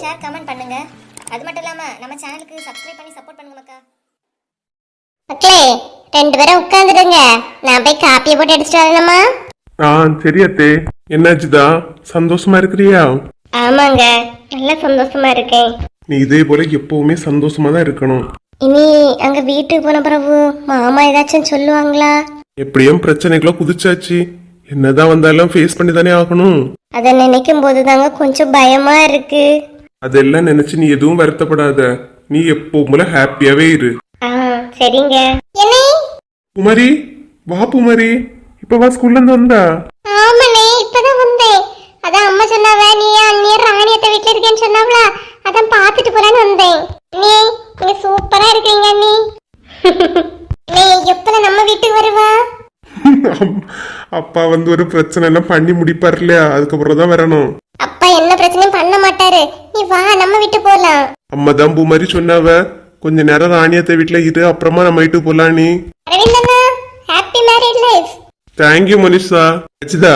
Share comment பண்ணுங்க. அது மட்டும் இல்லாம நம்ம சேனலுக்கு சப்ஸ்கிரைப் பண்ணி சப்போர்ட் பண்ணுங்க மக்கா. மக்களே 2 பேரும் உட்காந்துடுங்க, நான் போய் காப்பியை போட்டு அடிச்சுட்டு வரணுமா? சரி அத்தே. என்னாச்சுதா, சந்தோஷமா இருக்கிறியா? ஆமாங்க, நல்ல சந்தோஷமா இருக்கேன். நீ இதே போல எப்பவுமே சந்தோஷமா தான் இருக்கணும். இனி அங்க வீட்டுக்கு போன பிறகு மாமா ஏதாச்சும் சொல்லுவாங்களா? எப்படியும் பிரச்சனைகளை குதிச்சாச்சு, என்னதான் வந்தாலும் ஃபேஸ் பண்ணி தானே ஆகணும். அதை நினைக்கும் போதுதாங்க கொஞ்சம் பயமா இருக்கு. அதெல்லாம் நினைச்சு நீ எதுவும் வருத்தப்படாத. நீ எப்பவும் போல ஹாப்பியாவே இரு. சரிங்க. குமரி, வா குமரி. இப்ப வா, ஸ்கூல்ல இருந்து வந்தா? ஆமாண்ணே, இப்பதான் வந்தேன். அதான் அம்மா சொன்னாவ நீ அண்ணிய ராணியத்தை வீட்டுல இருக்கேன்னு சொன்னாவளா, அதான் பாத்துட்டு போலான்னு வந்தேன். நீ நீங்க சூப்பரா இருக்கீங்க அண்ணி. நீ எப்பல நம்ம வீட்டுக்கு வருவா? அப்பா வந்து ஒரு பிரச்சனை எல்லாம் பண்ணி முடிப்பாரு இல்லையா, அதுக்கப்புறம் தான் வரணும். அப்பா என்ன பிரச்சனையும் பண்ண மாட்டாரு, நீ வா நம்ம வீட்டுக்கு போலாம். அம்மா தான் பூ மாதிரி சொன்னாவ, கொஞ்ச நேரம் ராணியத்தை வீட்டுல இரு, அப்புறமா நம்ம வீட்டுக்கு போலாம். நீ அரவிந்தண்ணா, happy married life. Thank you Manisha. Rachitha,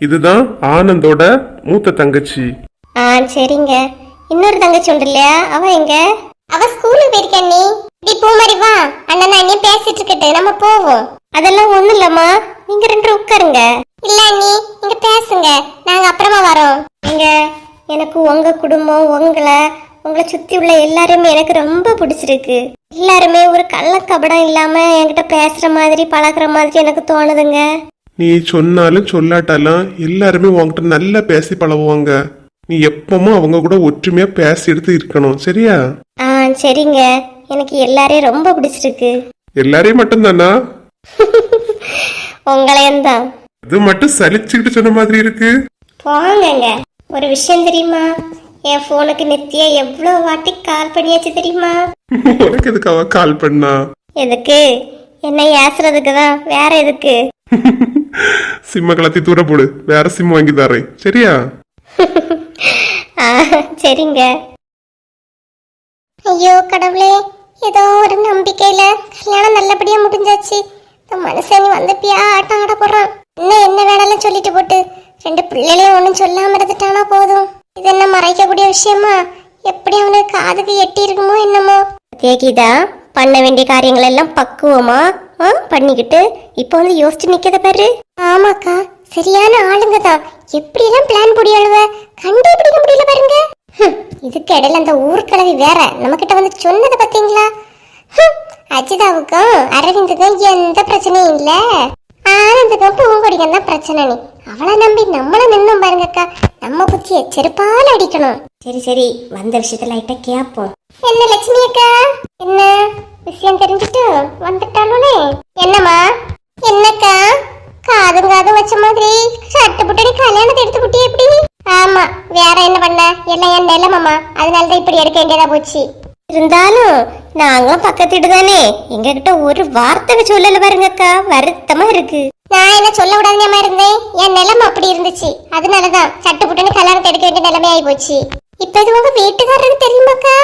இதுதான் ஆனந்தோட மூத்த தங்கச்சி. சரிங்க. இன்னொரு தங்கச்சி உண்டு இல்லையா, அவ எங்க? அவ ஸ்கூலுக்கு போயிருக்கா. நீ இப்படி பூ மாதிரி வா, அண்ணன் அண்ணி பேசிட்டு இருக்கட்டு, நம்ம போவோம். அதெல்லாம் ஒண்ணும் இல்லம்மா, நீங்க 2 பேரும் உட்காருங்க. இல்ல அண்ணி, நீங்க பேசுங்க, நாங்க அப்புறமா வரோம். நீங்க எனக்கு உங்க குடும்பம், உங்களை சுத்தி உள்ள எல்லாருமே எனக்கு ரொம்ப பிடிச்சிருக்கு. எல்லாருமே ஒரு கள்ளக்கபடம் இல்லாம என்கிட்ட பேசுற மாதிரி பழகுற மாதிரி எனக்கு தோணுதுங்க. நீ சொன்னாலும் சொல்லாட்டாலும் எல்லாருமே உன்கிட்ட நல்லா பேசி பழகுவாங்க. நீ எப்பவும் அவங்க கூட ஒற்றுமையா பேசி எடுத்து இருக்கணும், சரியா? சரிங்க, எனக்கு எல்லாரையும் ரொம்ப பிடிச்சிருக்கு. எல்லாரையும் மட்டும் தானா? உங்களையும் தான். அது மட்டும் சலிச்சுக்கிட்டு சொன்ன மாதிரி இருக்கு. போங்கங்க. ஒரு விஷயம் தெரியுமா, என் போனுக்கு நித்யா எவ்வளவு வாட்டி கால் பண்ணியாச்சு தெரியுமா? உனக்கு எதுக்கு அவ கால் பண்ணா? எதுக்கு? என்ன ஏசுறதுக்கு தான், வேற எதுக்கு? சிம்ம கலத்தி தூர போடு, வேற சிம் வாங்கி தரேன், சரியா? சரிங்க. ஐயோ கடவுளே, ஏதோ ஒரு நம்பிக்கையில கல்யாணம் நல்லபடியா முடிஞ்சாச்சு. இந்த மனுஷன் வந்தப்பியா ஆட்டம் ஆட போறான். இன்னும் என்ன வேணாலும் சொல்லிட்டு போட்டு 2 பிள்ளைகளையும் ஒன்னும் சொல்லாம இருந்துட்டானா போதும். இது என்ன மறைக்கக்கூடிய விஷயமா? எப்படி அவனுக்கு காதுக்கு எட்டி இருக்குமோ என்னமோ. தேகிதா, பண்ண வேண்டிய காரியங்கள் எல்லாம் பக்குவமா பண்ணிக்கிட்டு இப்ப வந்து யோசிச்சு நிக்கத பாரு. ஆமாக்கா, சரியான ஆளுங்க தான். எப்படி எல்லாம் பிளான் போடியாளுவ, கண்டுபிடிக்க முடியல பாருங்க. இதுக்கு இடையில அந்த ஊர்கிழவி வேற நம்ம கிட்ட வந்து சொன்னதை பாத்தீங்களா? அஜிதாவுக்கும் அரவிந்துக்கும் எந்த பிரச்சனையும் இல்ல, ஆனந்துக்கும் பூங்கொடிக்கும் தான் பிரச்சனை. நீ அவளை நம்பி நம்மளும் நின்னோம் பாருங்கக்கா. நம்ம புத்திய செருப்பால அடிக்கணும். சரி சரி, வந்த விஷயத்த லைட்டா கேப்போம். என்ன லட்சுமி அக்கா, என்ன விஷயம் தெரிஞ்சுட்டு வந்துட்டாலே? என்னம்மா? என்னக்கா காதும் காதும் வச்ச மாதிரி சட்டு புட்டடி கல்யாணத்தை எடுத்து புட்டி எப்படி? ஆமா, வேற என்ன பண்ண, எல்லாம் என் நிலமாமா, அதனாலதான் இப்படி எடுக்க வேண்டியதா போச்சு. இருந்தாலும் நாங்களும் பக்கத்துட்டு தானே, எங்க கிட்ட ஒரு வார்த்தை சொல்லல பாருங்கக்கா, வருத்தமா இருக்கு. நான் என்ன சொல்ல விடாதமா இருந்தேன், என் நிலைமை அப்படி இருந்துச்சு, அதனாலதான் சட்டு புட்டுன்னு கல்யாணத்தை எடுக்க வேண்டிய நிலைமை ஆகி போச்சு. இப்ப இது உங்க வீட்டுக்காரருக்கு தெரியுமாக்கா?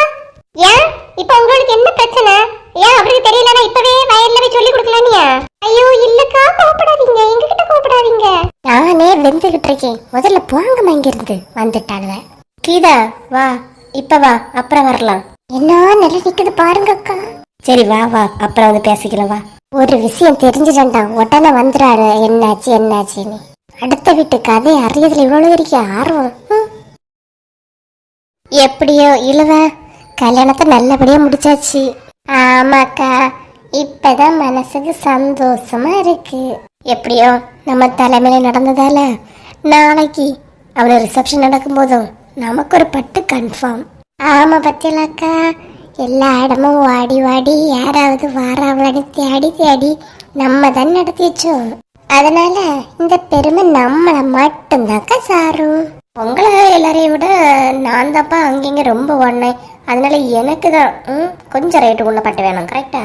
ஏன் இப்ப உங்களுக்கு என்ன பிரச்சனை? ஏன் அவருக்கு தெரியலன்னா இப்பவே வயல்ல போய் சொல்லி கொடுக்கலானியா? ஐயோ இல்லக்கா, கோபப்படாதீங்க, எங்ககிட்ட கோபப்படாதீங்க. நானே வெந்துகிட்டு இருக்கேன், முதல்ல போங்கம்மா இங்க இருந்து. வந்துட்டாளுவ. கீதா வா, இப்ப வா, அப்புறம் வரலாம். என்ன நிலை நிக்குது பாருங்க அக்கா. சரி வா வா, அப்புறம் வந்து பேசிக்கலாம் வா. ஒரு விஷயம் தெரிஞ்சுட்டா உடனே வந்துடாரு என்னாச்சு என்னாச்சுன்னு. அடுத்த வீட்டு கதை அறியதுல இவ்வளவு இருக்க ஆர்வம். எப்படியோ இழுவ கல்யாணத்தை நல்லபடியா முடிச்சாச்சு. ஆமாக்கா, இப்பதான் மனசுக்கு சந்தோஷமா இருக்கு. எப்படியோ நம்ம தலைமையில நடந்ததால நாளைக்கு அவள ரிசப்ஷன் நடக்கும் போதும் நமக்கு ஒரு பட்டு கன்ஃபார்ம். ஆமா பத்தியலாக்கா, எல்லா இடமும் வாடி வாடி யாராவது வாராவளன்னு தேடி தேடி நம்ம தான் நடத்தி வச்சோம். அதனால இந்த பெருமை நம்மளை மட்டும்தாக்கா சாரும். உங்களை எல்லாரையும் விட நான் தான்ப்பா அங்கங்க ரொம்ப ஓடினேன், அதனால எனக்கு தான் கொஞ்சம் ரேட்டுக்குள்ள பட்டு வேணும். கரெக்டா?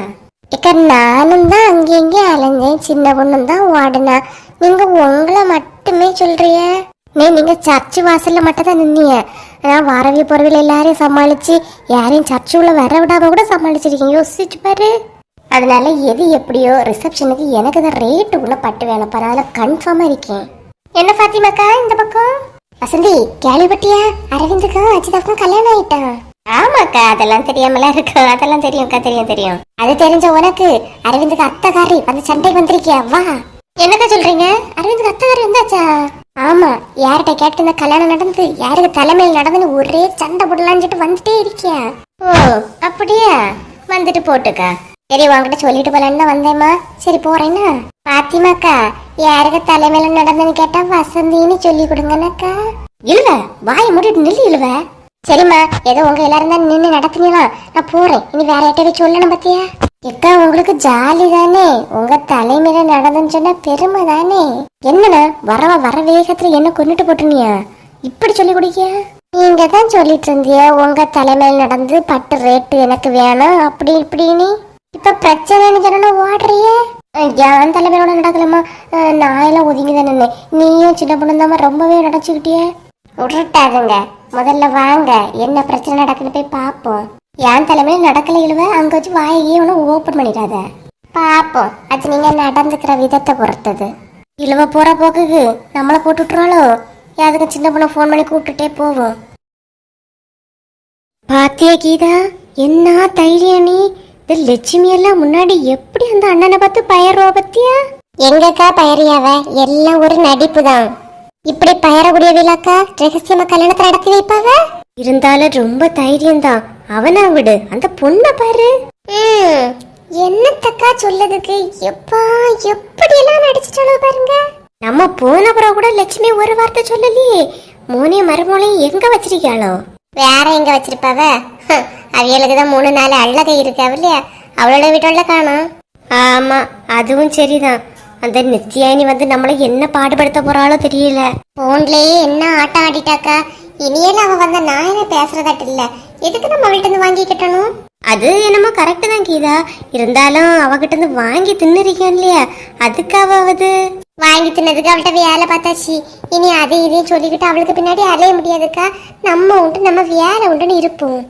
இக்க நானும் தான் அங்கங்க அலைஞ்சேன், சின்ன பொண்ணும் தான் ஓடினா. நீங்க உங்களை மட்டுமே சொல்றிய? நீங்க சர்ச்சு வாசல்ல மட்டும் தான் நின்னீங்க, நான் வரவிய போறவில எல்லாரையும் சமாளிச்சு யாரையும் சர்ச்சு உள்ள வர விடாம கூட சமாளிச்சிருக்கீங்க. யோசிச்சு பாரு. அதனால எது எப்படியோ ரிசப்ஷனுக்கு எனக்கு தான் ரேட்டுக்குள்ள பட்டு வேணும், அதனால கன்ஃபார்மா இருக்கேன். என்ன பாத்திமாக்கா இந்த பக்கம்? வசந்தி கேள்விப்பட்டியா? அரவிந்துக்கும் அஜிதாவுக்கும் கல்யாணம் ஆயிட்டான். ஆமாக்கா, அதெல்லாம் தெரியாமல இருக்கு. அதெல்லாம் தெரியும்க்கா, தெரியும். அது தெரிஞ்ச உனக்கு அரவிந்துக்கு அத்தைக்காரி அந்த சண்டைக்கு வந்திருக்கியா? வா. என்னக்கா சொல்றீங்க? அரவிந்துக்கு அத்தைக்காரி வந்தாச்சா? ஆமா, யார்கிட்ட கேட்டு இந்த கல்யாணம் நடந்து யாருக்கு தலைமையில் நடந்துன்னு ஒரே சண்டை போடலான்னு வந்துட்டே இருக்கியா? ஓ அப்படியா? வந்துட்டு போட்டுக்கா. சரி, உன்கிட்ட சொல்லிட்டு போலான்னு வந்தேம்மா. சரி போறேன்னா. பாத்திமாக்கா, யாருக்கு தலைமையில நடந்துன்னு கேட்டா வசந்தின்னு சொல்லி கொடுங்கன்னாக்கா. இழுவ வாயை மூடிட்டு நில்லு இழுவ. சரிம்மா, ஏதோ உங்க எல்லாரும் தான் நின்று நடத்துனீங்களா? நான் போறேன். இனி வேற யார்கிட்ட சொல்லணும் பத்தியா? எக்கா, உங்களுக்கு ஜாலி தானே? உங்க தலைமையில நடந்துன்னு சொன்னா பெருமை தானே? என்னண்ணா வர வேகத்துல என்ன கொண்டுட்டு போட்டுனியா? இப்படி சொல்லி குடிக்கியா? நீங்க தான் சொல்லிட்டு இருந்திய உங்க தலைமையில் நடந்து பட்டு ரேட்டு எனக்கு வேணும் அப்படி இப்படின்னு. இப்ப பிரச்சனைன்னு சொன்னா ஓடுறிய. என் தலைமையோட நடக்கலாமா? நான் எல்லாம் ஒதுங்கி தானே. நீயும் சின்ன பொண்ணு தான் ரொம்பவே நடச்சுக்கிட்டிய. விட்டுட்டாதுங்க, முதல்ல வாங்க, என்ன பிரச்சனை நடக்குன்னு போய் பாப்போம். என் தலைமையில நடக்கல இழுவ, அங்க வச்சு வாயையே ஒன்னும் ஓப்பன் பண்ணிடாத. பாப்போம், அது நீங்க நடந்துக்கிற விதத்தை பொறுத்தது. இழுவ போற போக்குக்கு நம்மள போட்டு விட்டுறாளோ? யாருக்கு சின்ன பொண்ணை போன் பண்ணி கூப்பிட்டுட்டே போவோம். பாத்தியா கீதா, என்ன தைரியம் நீ? இந்த லட்சுமி எல்லாம் முன்னாடி எப்படி அந்த அண்ணனை பார்த்து பயருவா பத்தியா? எங்கக்கா பயறியாவ? எல்லாம் ஒரு நடிப்பு தான். இப்படி பயரக்கூடிய விழாக்கா ரகசியமா கல்யாணத்தை நடத்தி வைப்பாவ. இருந்தாலும் ரொம்ப தைரியம் தான். அவனா விடு, அந்த பொண்ணை பாரு. என்னத்தக்கா சொல்லதுக்கு? எப்பா எப்படி எல்லாம் நடிச்சிட்டாலோ பாருங்க. நம்ம போன பிறகு கூட லட்சுமி ஒரு வார்த்தை சொல்லலையே. மோனையும் மருமோனையும் எங்க வச்சிருக்காளோ? வேற எங்க வச்சிருப்பாவ? அவியலுக்குதான் 3 நாள் அழகை இருக்காவ இல்லையா? அவளோட வீட்டோட காணும். ஆமா, அதுவும் சரிதான். அந்த நித்யானி வந்து நம்மள என்ன பாடுபடுத்த போறாளோ தெரியல. போன்லயே என்ன ஆட்டம் ஆடிட்டாக்கா. இனியேல அவ வந்த நான் என்ன பேசுறதாட்டு இல்ல. எதுக்கு நம்ம அவள்கிட்ட இருந்து வாங்கி கட்டணும்? அது என்னமோ கரெக்ட் தான் கீதா. இருந்தாலும் அவகிட்ட இருந்து வாங்கி தின்னுறீங்க இல்லையா? அதுக்கு அவது வாங்கி தின்னதுக்கு அவள்கிட்ட வேலை பார்த்தாச்சு. இனி அதை இதையும் சொல்லிக்கிட்டு அவளுக்கு பின்னாடி அலைய முடியாதுக்கா. நம்ம உண்டு, நம்ம வேலை உண்டுன்னு இருப்போம்.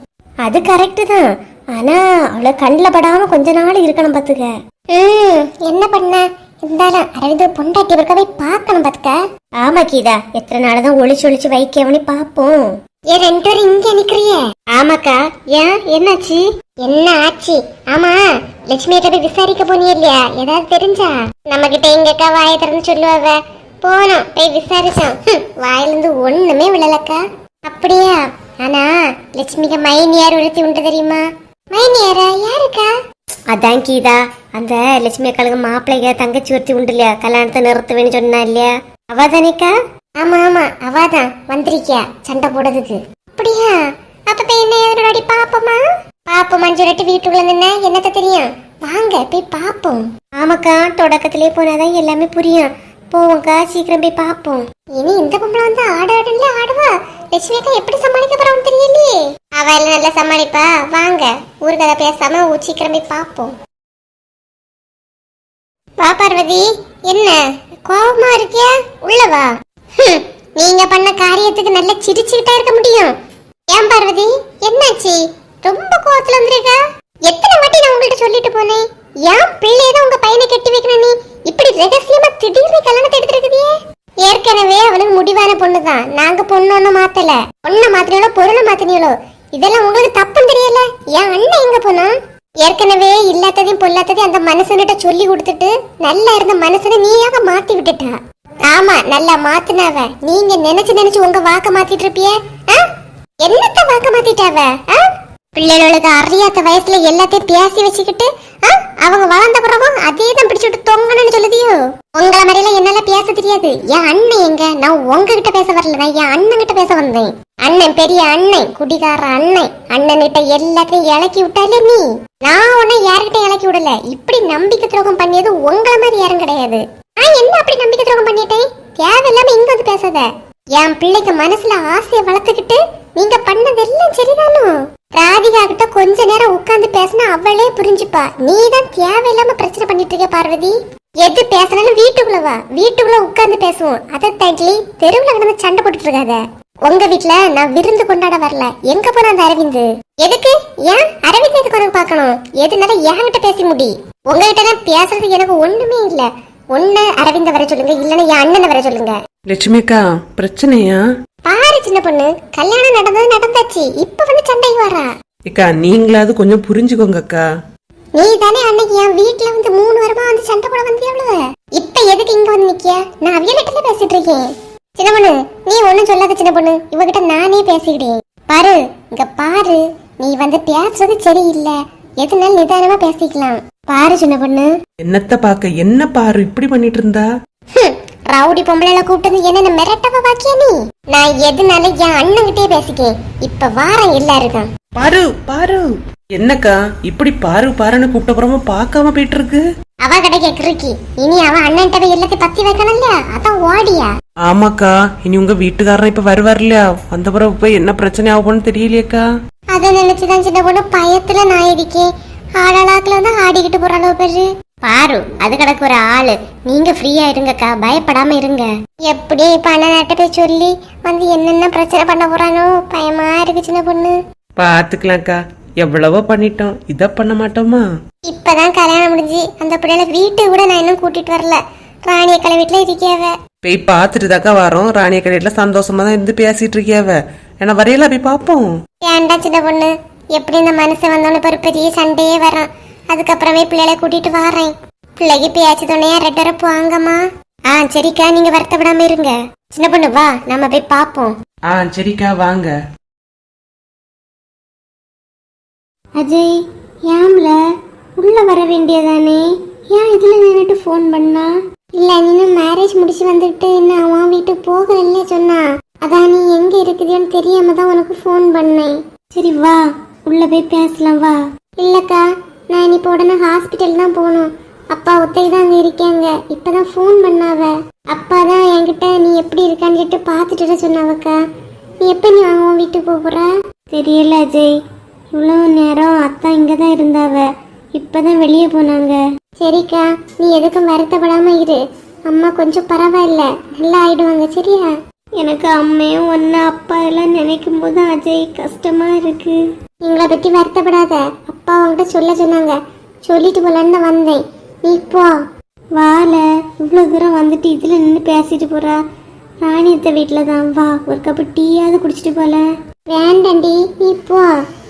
அது கரெக்டு தான். ஆனா அவளை கண்ணில் படாம கொஞ்ச நாள் இருக்கணும் பாத்துக்க. என்ன பண்ண இருந்தாலும் அரவிந்த் பொண்டாட்டி இருக்கவே பார்க்கணும் பாத்துக்க. ஆமா கீதா, எத்தனை நாள் தான் ஒளிச்சு வைக்கவனே பாப்போம். ஏன் 2 பேரும் இங்க நிக்கிறிய? ஆமாக்கா, ஏன் என்னாச்சு? என்ன ஆச்சு? ஆமா, லட்சுமியிட்ட போய் விசாரிக்க போனிய இல்லையா? ஏதாவது தெரிஞ்சா? நம்ம கிட்ட எங்கக்கா வாயை திறந்து சொல்லுவாவ. போனோம், போய் விசாரிச்சோம். வாயிலிருந்து ஒண்ணுமே விழலக்கா. அப்படியா? ஆனா லட்சுமிக்கு மைனியார் ஒருத்தி உண்டு தெரியுமா? மைனியாரா? யாருக்கா? அதான் கீதா, அந்த லட்சுமி அக்காளுக்கு மாப்பிள்ளைங்க தங்கச்சி ஒருத்தி உண்டு இல்லையா? கல்யாணத்தை நிறுத்துவேன்னு சொன்னா இல்லையா? அவதானேக்கா? ஆமா ஆமா, அவாதான் வந்திருக்கியா சண்டை போடுறதுக்கு. அப்படியா? அப்ப என்ன ஏதோடி பாப்போமா? பாப்போமான்னு சொல்லிட்டு வீட்டுக்குள்ள நின்ன என்னத்த தெரியும்? வாங்க போய் பாப்போம். ஆமாக்கா, தொடக்கத்திலே போனாதான் எல்லாமே புரியும். போவோம்க்கா, சீக்கிரம் போய் பாப்போம். இனி இந்த பொம்பளை வந்து ஆடுல ஆடுவா. லட்சுமி அக்கா எப்படி சமாளிக்க போறான்னு தெரியலையே. அவ எல்லாம் நல்லா சமாளிப்பா. வாங்க, ஊரு கதை பேசாம சீக்கிரம் போய் பாப்போம். வா பார்வதி, என்ன கோபமா இருக்கியா? உள்ளவா. நீங்க பண்ண காரியத்துக்கு நல்லா சிரிச்சுக்கிட்டா இருக்க முடியும். ஏன் பார்வதி, என்னாச்சு? ரொம்ப கோவத்துல வந்திருக்கா? எத்தனை வாட்டி நான் உங்கள்கிட்ட சொல்லிட்டு போனேன், ஏன் பிள்ளையதான் உங்க பையனை கட்டி வைக்கணும். நீ இப்படி ரகசியமா திடீர்னு கல்யாணத்தை எடுத்துருக்குதியே. ஏற்கனவே அவனுக்கு முடிவான பொண்ணுதான். நாங்க பொண்ணு ஒன்னும் மாத்தல. பொண்ணை மாத்தினாலோ பொருளை மாத்தினாலோ இதெல்லாம் உங்களுக்கு தப்புன்னு தெரியல. என் அண்ணன் எங்க போனா? ஏற்கனவே இல்லாததையும் பொல்லாததையும் அந்த மனுஷன்கிட்ட சொல்லி கொடுத்துட்டு நல்லா இருந்த மனுஷனை நீயாக மாத்தி விட்டுட்டா. ஆமா, நல்லா மாத்தினாவ. நீங்க நினைச்சு உங்க வாக்க மாத்திட்டு இருப்பிய. என்னத்த வாக்க மாத்திட்டாவ? பிள்ளைகளுக்கு அறியாத வயசுல எல்லாத்தையும் பேசி வச்சுக்கிட்டு அவங்க வளர்ந்த பிறகும் அதே தான் பிடிச்சுட்டு தொங்கணும்னு சொல்லுதியோ? உங்களை மாதிரில என்னால பேச தெரியாது. என் அண்ணன் எங்க? நான் உங்ககிட்ட பேச வரல, நான் என் அண்ணன் கிட்ட பேச வந்தேன். அண்ணன் பெரிய அண்ணன், குடிகார அண்ணன். அண்ணன் கிட்ட எல்லாத்தையும் இலக்கி விட்டாலே நீ. நான் உன்னை யாருக்கிட்ட இலக்கி விடல. இப்படி நம்பிக்கை துரோகம் பண்ணியது உங்களை மாதிரி யாரும் கிடையாது. நான் என்ன அப்படி நம்பிக்கை துரோகம் பண்ணிட்டேன்? தேவையில்லாம இங்க வந்து பேசாத. என் பிள்ளைக்கு மனசுல ஆசையை வளர்த்துக்கிட்டு நீங்க பண்ணதெல்லாம் சரிதானோ? ராதிகா கிட்ட கொஞ்ச நேரம் உட்கார்ந்து பேசினா அவளே புரிஞ்சுப்பா. நீ தான் தேவையில்லாம பிரச்சனை பண்ணிட்டு இருக்க பார்வதி. எது பேசினாலும் வீட்டுக்குள்ள வா, வீட்டுக்குள்ள உட்கார்ந்து பேசுவோம். அதை தாண்டி தெருவுல கிடந்து சண்டை போட்டுட்டு இருக்காத. உங்க வீட்டுல நான் விருந்து கொண்டாட வரல. எங்க போன அந்த அரவிந்த்? எதுக்கு? ஏன் அரவிந்த் எதுக்கு உனக்கு பாக்கணும்? எதுனால என்கிட்ட பேசி முடி. உங்ககிட்ட தான் பேசுறதுக்கு எனக்கு ஒண்ணுமே இல்ல. ஒண்ணு அரவிந்த வர சொல்லுங்க, இல்லன்னா என் அண்ணனை வர சொல்லுங்க. லட்சுமிக்கா, பிரச்சனையா? பாரு சின்ன பொண்ணு, கல்யாணம் நடந்தது நடந்தாச்சு, இப்ப வந்து சண்டைக்கு வரா. அக்கா நீங்களாவது கொஞ்சம் புரிஞ்சுக்கோங்க அக்கா. நீ தானே அன்னைக்கு என் வீட்டுல வந்து 3 வாரமா வந்து சண்டை போட வந்து எவ்வளவு, இப்ப எதுக்கு இங்க வந்து நிக்க? நான் அவியலட்டுல பேசிட்டு இருக்கேன். சின்ன பொண்ணு நீ ஒண்ணும் சொல்லாத சின்ன பொண்ணு, இவகிட்ட நானே பேசிக்கிட்டேன். பாரு இங்க பாரு, நீ வந்து பேசுறது சரியில்லை, எதுனாலும் நிதானமா பேசிக்கலாம். பாரு சின்ன பொண்ணு. என்னத்த பாக்க, என்ன பாரு இப்படி பண்ணிட்டு இருந்தா? ரவுடி பொம்பளைல கூப்பிட்டு என்ன மிரட்டவ பாக்கிய நீ? நான் எதுனால என் அண்ணன்கிட்டே பேசிக்கேன். இப்ப வாரம் எல்லாருக்கும். பாரு பாரு. என்னக்கா இப்படி பாரு பாருன்னு கூப்பிட்டப்புறமா பாக்காம போயிட்டு இருக்கு? அவ கடைக்கு கிறுக்கி, இனி அவ அண்ணன்ட்ட போய் எல்லாத்தையும் பத்தி வைக்கணும்ல, அதான் ஓடியா. ஆமாக்கா, இனி உங்க வீட்டுக்காரன் இப்ப வருவார் இல்லையா, வந்த பிறகு போய் என்ன பிரச்சனை ஆகும்னு தெரியலையேக்கா. அத நினைச்சுதான் சின்ன பொண்ணு பயத்துல நான் இருக்கேன். ஆளாளாக்குல வந்து ஆடிக்கிட்டு போற அளவு பேரு. பாரு அது கிடக்கு ஒரு ஆளு, நீங்க ஃப்ரீயா இருங்கக்கா, பயப்படாம இருங்க. எப்படி இப்ப அண்ணன் போய் சொல்லி வந்து என்னென்ன பிரச்சனை பண்ண போறானோ பயமா இருக்கு சின்ன பொண்ணு. பாத்துக்கலாம்க்கா, எவ்வளவோ பண்ணிட்டோம், இத பண்ண மாட்டோமா? இப்பதான் கல்யாணம் முடிஞ்சு அந்த பிள்ளைல வீட்டுக்கு கூட நான் இன்னும் கூட்டிட்டு வரல. ராணியக்கலை வீட்டுல இருக்கியாவ. போய் பாத்துட்டு தாக்கா வரோம். ராணிய கடையில சந்தோஷமா தான் இருந்து பேசிட்டு இருக்கியாவ. ஏன்னா வரையில போய் பாப்போம். ஏன்டா சின்ன பொண்ணு, எப்படி இந்த மனசு வந்தோன்னு ஒரு பெரிய சண்டையே வரும். அதுக்கப்புறமே பிள்ளைகளை கூட்டிட்டு வரேன். பிள்ளைக்கு பேச்சு துணையா 2 வரை போங்கம்மா. சரிக்கா, நீங்க வருத்தப்படாம இருங்க. சின்ன பொண்ணு வா, நம்ம போய் பாப்போம். சரிக்கா வாங்க. அஜய், ஏம்ல உள்ள வர வேண்டியதானே? ஏன் இதுல நின்னுட்டு போன் பண்ணா? இல்ல, நீ மேரேஜ் முடிச்சு வந்துட்டு என்ன அவன் வீட்டுக்கு போகல சொன்னா. அதான் நீ எங்க இருக்குதுன்னு தெரியாம தான் உனக்கு போன் பண்ணேன். சரி வா, உள்ள போய் பேசலாம் வா. இல்லக்கா, நான் இப்போ உடனே ஹாஸ்பிட்டல் தான் போகணும். அப்பா ஒத்தைக்கு தான் அங்க இருக்காங்க. இப்பதான் போன் பண்ணாவ. அப்பா தான் என்கிட்ட நீ எப்படி இருக்கான்னு கேட்டு பாத்துட்டு சொன்னாவக்கா. நீ எப்ப நீ உன் வீட்டுக்கு போற? தெரியல அஜய், இவ்வளவு நேரம் அத்தா இங்கதான் இருந்தாவ, இப்பதான் வெளியே போனாங்க. சரிக்கா, நீ எதுக்கும் வருத்தப்படாம இரு. அம்மா கொஞ்சம் பரவாயில்ல, நல்லா ஆயிடுவாங்க. சரியா? எனக்கு அம்மையும் ஒன்னு அப்பா எல்லாம் நினைக்கும் போது அஜய் கஷ்டமா இருக்கு. எங்களை பத்தி வருத்தப்படாத, அப்பா உங்ககிட்ட சொல்ல சொன்னாங்க, சொல்லிட்டு போலான்னு வந்தேன். நீ போ. வால, இவ்வளவு தூரம் வந்துட்டு இதுல நின்று பேசிட்டு போறா. ராணியத்த வீட்டுல தான், வா ஒரு கப்பு டீயாவது குடிச்சிட்டு போல. வேண்டாண்டி, நீ போ.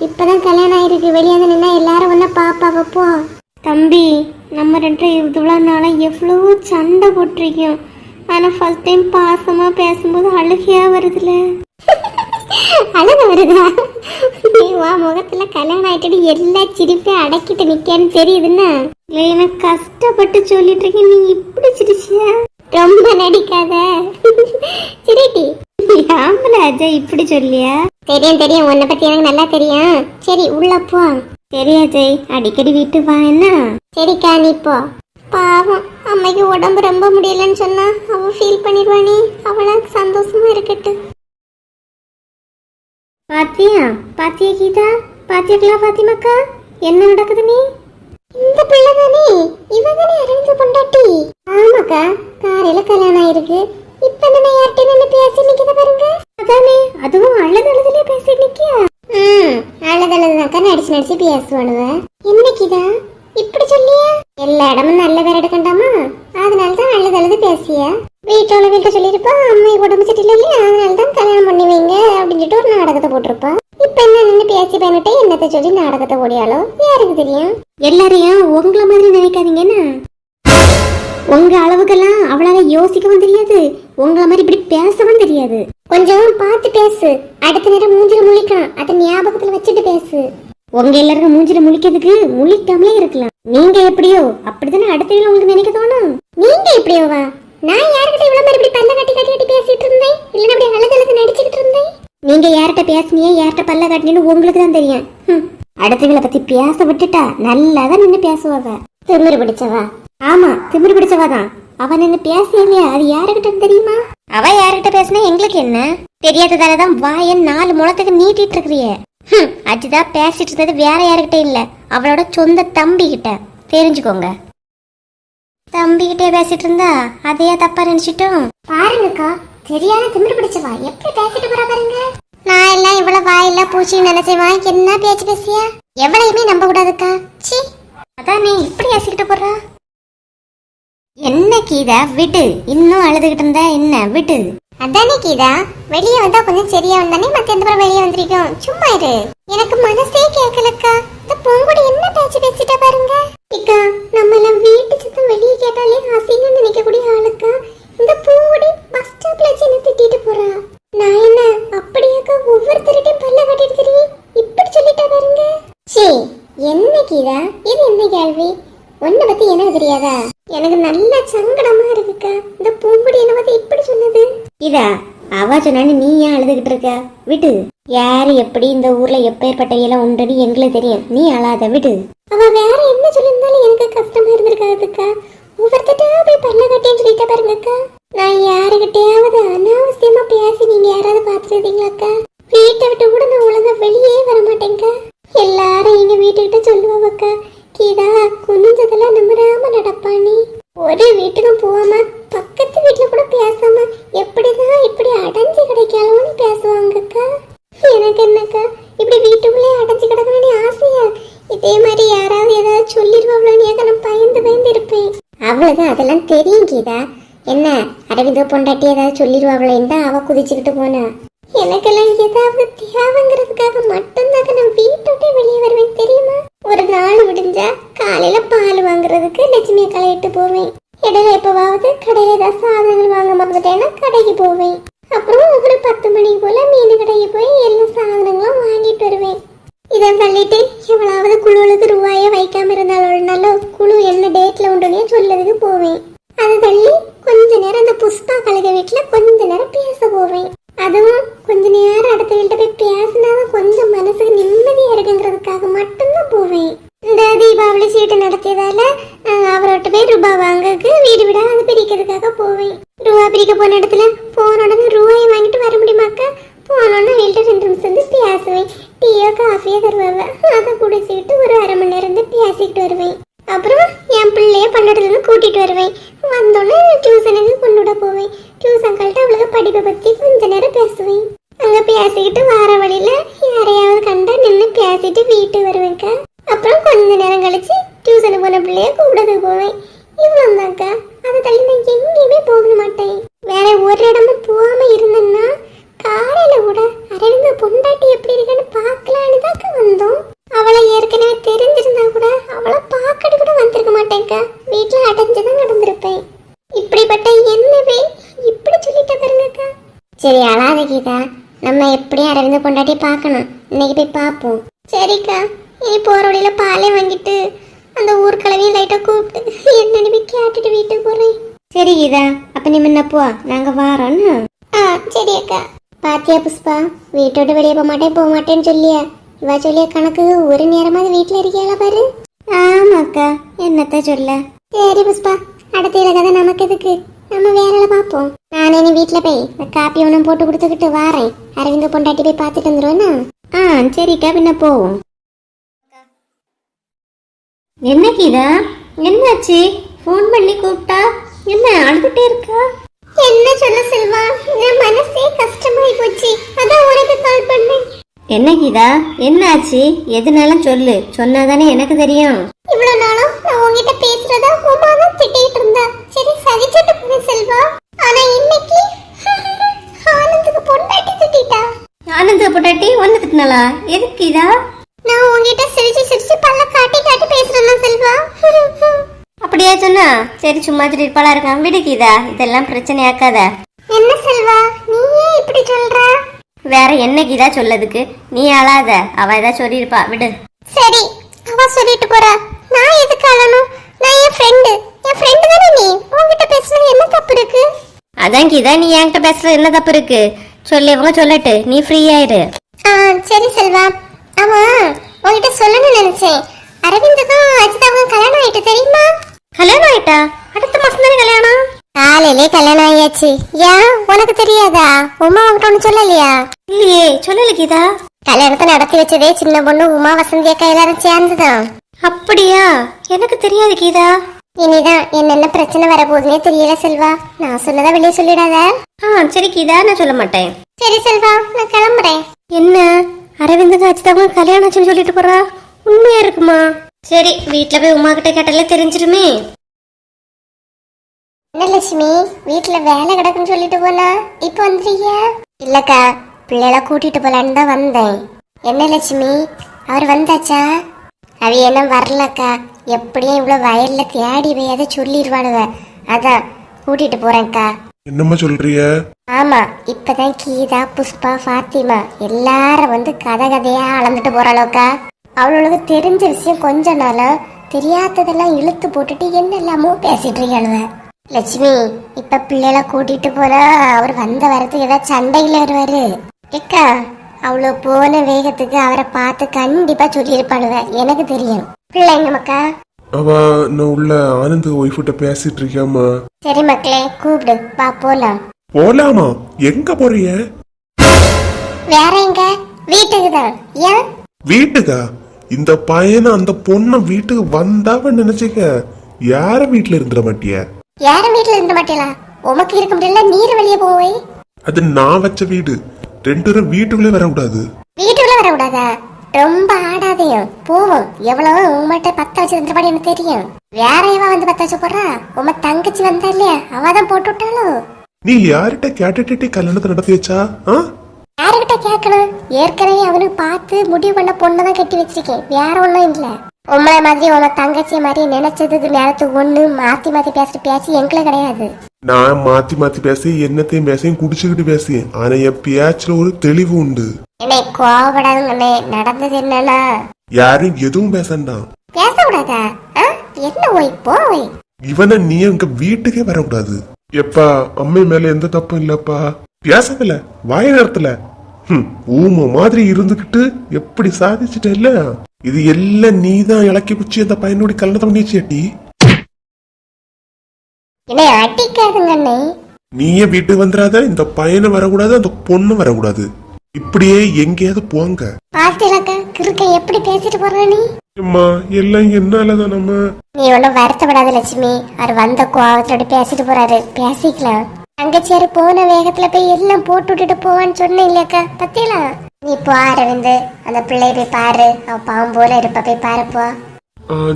இப்பதான் கல்யாணம் ஆயிருக்கு, வெளியே நின்னா எல்லாரும் ஒன்னா பாப்பாவ. போ தம்பி, நம்ம 2 இவ்வளவு நாளா எவ்வளவோ சண்டை போட்டிருக்கோம். ஆனா ஃபர்ஸ்ட் டைம் பாசமா பேசும்போது அழுகையா வருதுல. அழுக வருதா? நீ வா, முகத்துல கல்யாணம் ஆயிட்டு எல்லா சிரிப்பையும் அடக்கிட்டு நிக்கன்னு தெரியுதுன்னா. எனக்கு கஷ்டப்பட்டு சொல்லிட்டு இருக்கேன், நீ இப்படி சிரிச்சியா? ரொம்ப நடிக்காத. சரிடி, ஆம்பள அஜய் இப்படி சொல்லியா? தெரியும் தெரியும், உன்னை பத்தி எனக்கு நல்லா தெரியும். சரி உள்ள போ. சரி அஜய், அடிக்கடி வீட்டு வா என்ன? சரிக்கா, நீ போ. பாவம், அம்மைக்கு உடம்பு ரொம்ப முடியலன்னு சொன்னா அவ ஃபீல் பண்ணிடுவானே, அவளா சந்தோஷமா இருக்கட்டு. பாத்தியா பாத்தியா கீதா, பாத்தியாங்களா பாத்திமாக்கா, என்ன நடக்குது? நீ இந்த பிள்ளை தானே, இவன் தானே அரவிந்த பொண்டாட்டி? ஆமாக்கா, காலையில கல்யாணம் ஆயிருக்கு. இப்ப என்ன யார்கிட்ட நின்று பேசி நிக்கிற பாருங்க. அதானே, அதுவும் அழுதழுதுல பேசி நிக்கியா? அழுதழுதுனாக்கா நடிச்சு நடிச்சு பேசுவானுவ. என்னைக்குதா இப்படி சொல்லியா? எல்லா இடமும் நல்ல பேர் எடுக்கண்டாமா, அதனாலதான் அழுதழுது பேசியா? வீட்டோட வீட்டை சொல்லிருப்பா, அம்மை உடம்பு சட்டில இல்லையா, அதனாலதான் கல்யாணம் பண்ணி வைங்க அப்படின்னு சொல்லிட்டு ஒரு நாடகத்தை போட்டிருப்பா. இப்ப என்ன நின்று பேசி பண்ணிட்டு என்னத்தை சொல்லி நாடகத்தை ஓடியாலோ யாருக்கு தெரியும்? எல்லாரையும் உங்களை மாதிரி நினைக்காதீங்கன்னா. உங்க அளவுக்கெல்லாம் அவ்வளவு யோசிக்கவும் தெரியாது, உங்களை மாதிரி இப்படி பேசவும் தெரியாது. கொஞ்சம் பார்த்து பேசு, அடுத்த நேரம் மூஞ்சில முழிக்கலாம், அதை ஞாபகத்துல வச்சுட்டு பேசு. உங்க எல்லாருக்கும் மூஞ்சில முழிக்கிறதுக்கு முழிக்காமலே இருக்கலாம். நீங்க எப்படியோ அப்படித்தானே அடுத்த உங்களுக்கு நினைக்க தோணும். நீங்க எப்படியோவா? நான் யார்கிட்ட இவ்வளவு மாதிரி இப்படி பல்ல கட்டி கட்டி கட்டி பேசிட்டு இருந்தேன், இல்லைன்னா அப்படி அழுதழுது நடிச்சுக்கிட்டு இருந்தேன். நீங்க யார்கிட்ட பேசுனியே, யார்கிட்ட பல்ல கட்டினு உங்களுக்கு தான் தெரியும். அடுத்தவங்களை பத்தி பேச விட்டுட்டா நல்லாதான் நின்று பேசுவாங்க. திமிரு பிடிச்சவா? ஆமா, திமிரு பிடிச்சவா தான். அவன் நின்று பேசியா, அது யாருகிட்ட தெரியுமா? அவ யார்கிட்ட பேசினா எங்களுக்கு என்ன? தெரியாததாலதான் வாயன் 4 முழத்துக்கு நீட்டிட்டு இருக்கிறிய. அஜிதா பேசிட்டு இருந்தது வேற யாருகிட்ட இல்ல, அவளோட சொந்த தம்பி கிட்ட. தெரிஞ்சுக்கோங்க. தம்பி கிட்டே பேசிட்டு இருந்தா அதையா தப்பா நினைச்சிட்டோம். பாருங்கக்கா, சரியான திமிரு பிடிச்சவா எப்படி பேசிட்டு போறா பாருங்க. நான் எல்லாம் இவ்வளவு வாயில்ல பூச்சி நினைச்சேவா, என்ன பேச்சு பேசியா? எவ்வளையுமே நம்ப கூடாதுக்கா. சி, அதான் நீ இப்படி பேசிக்கிட்டு போறா. என்ன கீதா, விடு. இன்னும் அழுதுகிட்டு இருந்தா என்ன, விடு. அதானே கீதா, வெளியே வந்தா கொஞ்சம் சரியா வந்தானே மத்த எந்த பேரும் வெளியே வந்திருக்கோம். சும்மா இரு. எனக்கு மனசே கேட்கலக்கா. இந்த பூங்குடி என்ன பேச்சு பேசிட்டா பாருங்க. இக்கா, நம்ம எல்லாம் வீட்டு சுத்தம் வெளியே கேட்டாலே அசிங்கம் நினைக்கக்கூடிய ஆளுக்கா. இந்த பூங்குடி பஸ் ஸ்டாப்ல வச்சு என்ன திட்டிட்டு போறா. நான் என்ன அப்படியாக்கா ஒவ்வொருத்தருட்டையும் பல்ல கட்டிட்டு தெரியும் இப்படி சொல்லிட்டா பாருங்க. சே, என்ன கீதா, இது என்ன கேள்வி? உன்னை பத்தி எனக்கு தெரியாதா? எனக்கு நல்ல சங்கடமா இருக்குக்கா. இந்த பூங்குடி என்ன பத்தி இப்படி சொன்னது. இதா அவ சொன்னான்னு நீ ஏன் அழுதுகிட்டு இருக்க? விடு. யாரு எப்படி இந்த ஊர்ல எப்பேற்பட்ட இலம் உண்டுன்னு எங்களுக்கு தெரியும். நீ அழாத, விடு. அவ வேற என்ன சொல்லியிருந்தாலும் எனக்கு கஷ்டமா இருந்திருக்காதுக்கா. ஒவ்வொருத்தட்டா போய் பல்ல கட்டின்னு சொல்லிட்டா பாருங்கக்கா. நான் யாருகிட்டையாவது அனாவசியமா பேசி நீங்க யாராவது பாத்துருந்தீங்களாக்கா? வீட்டை விட்டு கூட நான் ஒழுங்கா வெளியே வர மாட்டேங்க்கா. எல்லாரும் எங்க வீட்டுக்கிட்ட சொல்லுவாங்கக்கா, கீதா குனிஞ்சதெல்லாம் நம்பராம நடப்பானி. ஒரு வீட்டுக்கும் போகாம பக்கத்து வீட்டுல கூட பேசாம எப்படிதான் இப்படி அடைஞ்சு கிடைக்கலாம்னு பேசுவாங்கக்கா. எனக்கு என்னக்கா இப்படி வீட்டுக்குள்ளே அடைஞ்சு கிடக்கணும்னு ஆசையா? இதே மாதிரி யாராவது ஏதாவது சொல்லிடுவாங்களோன்னு நான் பயந்து இருப்பேன். அவ்வளவுதான், அதெல்லாம் தெரியும் கீதா. என்ன அரவிந்தோ பொண்டாட்டி ஏதாவது சொல்லிடுவாங்களேன்னு தான் அவ குதிச்சுக்கிட்டு போனா. எனக்கெல்லாம் ஏதாவது தேவைங்கிறதுக்காக மட்டும்தாக்க நான் வீட்டை விட்டு வெளியே வருவேன் தெரியுமா? ஒரு நாள் விடிஞ்சா காலையில பால் வாங்குறதுக்கு லட்சுமியை களையிட்டு போவேன். இடையில எப்பவாவது கடையில ஏதாவது சாதனங்கள் வாங்க மறந்துட்டேன்னா கடைக்கு போவேன். அப்புறம் ஒரு 10 மணிக்கு போல மீன் கடைக்கு போய் எல்லா சாதனங்களும் வாங்கிட்டு வருவேன். இதை தள்ளிட்டு எவ்வளவு குழுவுக்கு ரூபாயை வைக்காம இருந்தாலும் குழு என்ன டேட்ல உண்டுனே சொல்லதுக்கு போவேன். அதை தள்ளி கொஞ்ச நேரம் அந்த புஷ்பா கழக வீட்டுல கொஞ்ச நேரம் பேச போவேன். அதுவும் கொஞ்ச நேரம் அடுத்த வீட்டுல போய் பேசினாதான் கொஞ்சம் மனசுக்கு நிம்மதியா இருக்குங்கிறதுக்காக மட்டும்தான் போவேன். இந்த தீபாவளி சீட்டு நடத்தியதால அவர்கிட்ட போய் ரூபாய் வாங்கறதுக்கு வீடு வீடா அது பிரிக்கிறதுக்காக போவேன். ரூபாய் பிரிக்க போன இடத்துல போன உடனே ரூபாயை வாங்கிட்டு வர முடியுமாக்கா? போனோன்னா வீட்டுல 2 நிமிஷம் இருந்து பேசுவேன். டீயோ காஃபியோ தருவாங்க, அதை குடிச்சுக்கிட்டு ஒரு அரை மணி நேரம் இருந்து பேசிக்கிட்டு வருவேன். அப்புறம் என் பிள்ளைய பள்ளத்துல இருந்து கூட்டிட்டு வருவேன். வந்தோடனே டியூஷனுக்கு கொண்டுட போவேன். டியூஷன் கழிட்டு அவளுக்கு படிப்பை பத்தி கொஞ்ச நேரம் பேசுவேன். அங்க பேசிக்கிட்டு வார வழியில யாரையாவது கண்டா நின்று பேசிட்டு வீட்டுக்கு வருவேன்க்கா. அப்புறம் கொஞ்ச நேரம் கழிச்சு டியூஷனுக்கு போன பிள்ளைய கூப்பிடறதுக்கு போவேன். இவ்வளவுதான்க்கா. அதை தள்ளி நான் எங்கேயுமே போக மாட்டேன். வேற ஒரு இடமும் போகாம இருந்தேன்னா காலையில கூட அரவிந்த பொண்டாட்டி எப்படி இருக்குன்னு பாக்கலான்னு தாக்க வந்தோம். அவளை ஏற்கனவே தெரிஞ்சிருந்தா கூட அவளை பாக்கடி கூட வந்திருக்க மாட்டேன்க்கா. வீட்டுல அடைஞ்சுதான் நடந்திருப்பேன். இப்படிப்பட்ட என்னவே இப்படி சொல்லிட்ட பாருங்கக்கா. சரி அழாத கீதா, நம்ம எப்படியும் அரவிந்த பொண்டாட்டி பார்க்கணும். இன்னைக்கு போய் பார்ப்போம். சரிக்கா, இனி போற வழியில பாலே வாங்கிட்டு அந்த ஊர் கிளவியும் லைட்டா கூப்பிட்டு என்னன்னு போய் கேட்டுட்டு வீட்டுக்கு போறேன். சரி கீதா, அப்ப நீ முன்ன போ, நாங்க வாரோன்னு. சரி அக்கா. பாத்தியா புஷ்பா, வீட்டோட வெளியே போக மாட்டேன்னு சொல்லியா? இவ சொல்லிய கணக்கு ஒரு நேரமாவது வீட்டுல இருக்கியால பாரு. ஆமாக்கா, என்னத்த சொல்ல. சரி புஷ்பா, அடுத்த கதை நமக்கு எதுக்கு? நம்ம வேலையில பாப்போம். நானே நீ வீட்டுல போய் இந்த காப்பி ஒன்னும் போட்டு கொடுத்துக்கிட்டு வாரேன். அரவிந்த பொண்டாட்டி போய் பாத்துட்டு வந்துருவேன்னா? சரிக்கா, பின்ன போவோம். என்ன கீதா, என்னாச்சு? போன் பண்ணி கூப்பிட்டா என்ன அழுதுட்டே இருக்கா? என்ன சொல்ல செல்வா, என் மனசே கஷ்டமாயி போச்சு. அதான் உனக்கு கால் பண்ணேன். என்ன கீதா, என்னாச்சு? எதுனாலும் சொல்லு, சொன்னாதானே எனக்கு தெரியும். இவ்வளவு நாளும் நான் உங்ககிட்ட பேசுறதா உமா தான் திட்டிட்டு இருந்தா. சரி சகிச்சுட்டு போனேன் செல்வா. ஆனா இன்னைக்கு ஆனந்துக்கு பொண்டாட்டி திட்டிட்டா. ஆனந்த பொண்டாட்டி ஒன்னு திட்டினாளா? எதுக்கு கீதா? நான் உங்ககிட்ட சிரிச்சு பல்ல காட்டி பேசுறேன் செல்வா. அப்படியா சொன்னா? சரி, சும்மா திட்டிருப்பாளா இருக்கான், விடு கீதா. இதெல்லாம் பிரச்சனை ஆக்காத. என்ன செல்வா, நீ ஏன் இப்படி சொல்ற? வேற என்ன கீதா சொல்லதுக்கு? நீ அழாத, அவ ஏதாவது சொல்லிருப்பா, விடு. சரி, அவ சொல்லிட்டு போறா, நான் எதுக்கு அழணும்? நான் என் ஃப்ரெண்டு தானே. நீ உங்ககிட்ட பேசுறது என்ன தப்பு இருக்கு? அதான் கீதா, நீ என்கிட்ட பேசுறது என்ன தப்பு இருக்கு? சொல்லியவங்க சொல்லட்டு, நீ ஃப்ரீ ஆயிரு. சரி செல்வா, ஆமா உங்ககிட்ட சொல்லணும்னு நினைச்சேன். அரவிந்துக்கும் அஜிதாவுக்கும் கல்யாணம் ஆயிட்டு தெரியுமா? கல்யாணம் ஆயிட்டா? அடுத்த மாசம் தானே கல்யாணம். காலையிலே கல்யாணம் ஆயாச்சு. ஏன் உனக்கு தெரியாதா? உமா உங்ககிட்ட ஒண்ணு சொல்லலையா? இல்லையே, சொல்லல கீதா. கல்யாணத்தை நடத்தி வச்சதே சின்ன பொண்ணு உமா, வசந்தி அக்கா எல்லாரும் சேர்ந்துதான். அப்படியா? எனக்கு தெரியாது கீதா. இனிதான் என்னென்ன பிரச்சனை வரப்போகுதுன்னே தெரியல செல்வா. நான் சொன்னதா வெளியே சொல்லிடாத. சரி கீதா, நான் சொல்ல மாட்டேன். சரி செல்வா, நான் கிளம்புறேன். என்ன அரவிந்துக்கு அஜிதாவுக்கும் கல்யாணம் ஆச்சுன்னு சொல்லிட்டு போறா? உண்மையா இருக்குமா? சரி, வீட்டுல போய் உமா கிட்ட கேட்டாலே தெரிஞ்சிருமே. என்ன லட்சுமி வீட்டுல வேலை கிடக்குன்னு சொல்லிட்டு போனா இப்ப வந்துருக்கிய? இல்லக்கா, பிள்ளைகளை கூட்டிட்டு போலான்னு தான் வந்தேன். என்ன லட்சுமி, அவர் வந்தாச்சா? அவ என்ன வரலக்கா, எப்படியும் இவ்வளவு வயல்ல தேடி போய் அதை சொல்லிடுவாளுவ, அதான் கூட்டிட்டு போறேன்க்கா. என்னம்மா சொல்றிய? ஆமா, இப்பதான் கீதா, புஷ்பா, ஃபாத்திமா எல்லாரும் வந்து கதை கதையா அளந்துட்டு போறாளோக்கா. அவளுக்கு தெரிஞ்ச விஷயம் கொஞ்ச நாளா தெரியாததெல்லாம் இழுத்து போட்டுட்டு என்னெல்லாமோ பேசிட்டு இருக்காளுவ. லட்சுமி, இப்ப பிள்ளைகளை கூட்டிட்டு போனா அவர் வந்த வரத்துக்கு ஏதாவது சண்டையில வருவாரு. ஏக்கா, அவ்வளவு போன வேகத்துக்கு அவரை பார்த்து கண்டிப்பா சொல்லியிருப்பாளுவ, எனக்கு தெரியும். பிள்ளைங்க மக்கா, அவ நான் உள்ள ஆனந்த் ஒய்ஃப்கிட்ட பேசிட்டு இருக்கியாமா. சரி மக்களே, கூப்பிடு, வா போலாம். போலாமா? எங்க போறீங்க? வேற எங்க? வீட்டுக்கு தான். ஏன் வீட்டுக்கா? இந்த பையனை அந்த பொண்ணை வீட்டுக்கு வந்தாவ நினைச்சுக்க, யார வீட்டுல இருந்துட மாட்டிய? யாரும் வீட்டுல இருந்த மாட்டேலா? உமக்கு இருக்க முடியல, நீர் வெளியே போய். அது நான் வச்ச வீடு, 2 பேரும் வீட்டுக்குள்ளே வரக்கூடாது. வீட்டுக்குள்ள வர கூடாதா? ரொம்ப ஆடாதையும் போவோம். எவ்வளவு உங்கள்கிட்ட பத்த வச்சு இருந்தபடி எனக்கு தெரியும். வேற எவ வந்து பத்த வச்சு போடுறா? உம தங்கச்சி வந்தா இல்லையா, அவதான் போட்டு விட்டாலும். நீ யார்கிட்ட கேட்டுட்டு கல்யாணத்தை நடத்தி வச்சா? யாருகிட்ட கேட்கணும்? ஏற்கனவே அவனுக்கு பார்த்து முடிவு பண்ண பொண்ணதான் கட்டி வச்சிருக்கேன், வேற ஒண்ணும் இல்ல. உங்களை மாதிரி உன தங்கச்சி மாதிரி நினைச்சதுக்கு நேரத்துக்கு ஒண்ணு மாத்தி மாத்தி பேசிட்டு பேசி எங்களை கிடையாது. நான் மாத்தி மாத்தி பேசி என்னத்தையும் பேசியும் குடிச்சுக்கிட்டு பேசியேன், ஆனா என் பேச்சுல ஒரு தெளிவு உண்டு. என்னை கோவப்படாதுங்கண்ணே, நடந்தது என்னன்னா யாரும் எதுவும் பேசண்டாம். பேசக்கூடாதா? என்ன ஓய் போ ஓய். இவனை நீ எங்க வீட்டுக்கே வரக்கூடாது. எப்பா, அம்மை மேல எந்த தப்பும் இல்லப்பா. பேசல, வாய நேரத்துல ஊம மாதிரி இருந்துகிட்டு எப்படி சாதிச்சுட்ட இல்ல? இது எல்லாம் நீதான் இலக்கி குச்சி அந்த பையனோட கல்யாணத்தை பண்ணிச்சியாட்டி. என்னை அடிக்காதுங்கண்ணே. நீயே வீட்டுக்கு வந்துடாத, இந்த பையனை வரக்கூடாது, அந்த பொண்ணு வரக்கூடாது. இப்படியே எங்கேயாவது போங்க. பாத்திலக்கா, கிறுக்க எப்படி பேசிட்டு போற நீ? அம்மா, எல்லாம் என்னாலதான். நம்ம நீ ஒன்னும் வருத்தப்படாத லட்சுமி, அவர் வந்த கோவத்தோட பேசிட்டு போறாரு, பேசிக்கலாம். தங்கச்சியாரு போன வேகத்துல போய் எல்லாம் போட்டு விட்டுட்டு போவான்னு சொன்னேன் இல்லையாக்கா, பத்தியலா? நீ போ அரவிந்து, அந்த பிள்ளைய போய் பாரு, அவ பாவம் போல இருப்ப, போய் பாருப்போ.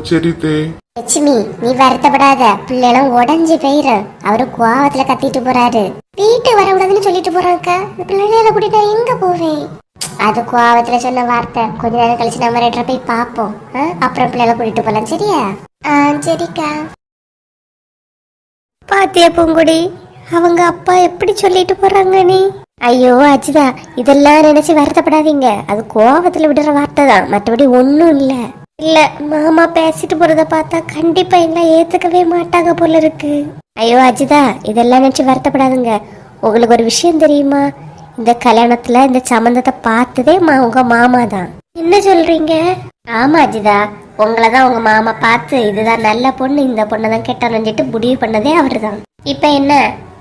சரி தே. லட்சுமி, நீ வருத்தப்படாத, பிள்ளைகளும் உடஞ்சி போயிரும். அவரு கோவத்துல கத்திட்டு போறாரு, வீட்டு வரக்கூடாதுன்னு சொல்லிட்டு போறாங்கக்கா. இந்த பிள்ளைகளை கூட்டிட்டு நான் எங்க போவேன்? அது கோவத்துல சொன்ன வார்த்தை. கொஞ்ச நேரம் கழிச்சு நம்ம 2 போய் பாப்போம், அப்புறம் பிள்ளைகளை கூட்டிட்டு போலாம், சரியா? சரிக்கா. பாத்தியா பூங்குடி, அவங்க அப்பா எப்படி சொல்லிட்டு போறாங்க நீ? ஐயோ அஜிதா, இதெல்லாம் நினைச்சு வருத்தப்படாதீங்க, அது கோவத்துல விடுற வார்த்தை தான், மற்றபடி ஒன்னும் இல்ல. இல்ல, மாமா பேசிட்டு போறத பார்த்தா கண்டிப்பா எல்லாம் ஏத்துக்கவே மாட்டாங்க போல இருக்கு. ஐயோ அஜிதா, இதெல்லாம் நினைச்சு வருத்தப்படாதுங்க. உங்களுக்கு ஒரு விஷயம் தெரியுமா? இந்த கல்யாணத்துல இந்த சம்பந்தத்தை பார்த்ததே உங்க மாமா தான். என்ன சொல்றீங்க? ஆமா அஜிதா, உங்களதான் உங்க மாமா பார்த்து இதுதான் நல்ல பொண்ணு, இந்த பொண்ணதான் கெட்டணும்னு முடிவு பண்ணதே அவரு தான். இப்ப என்ன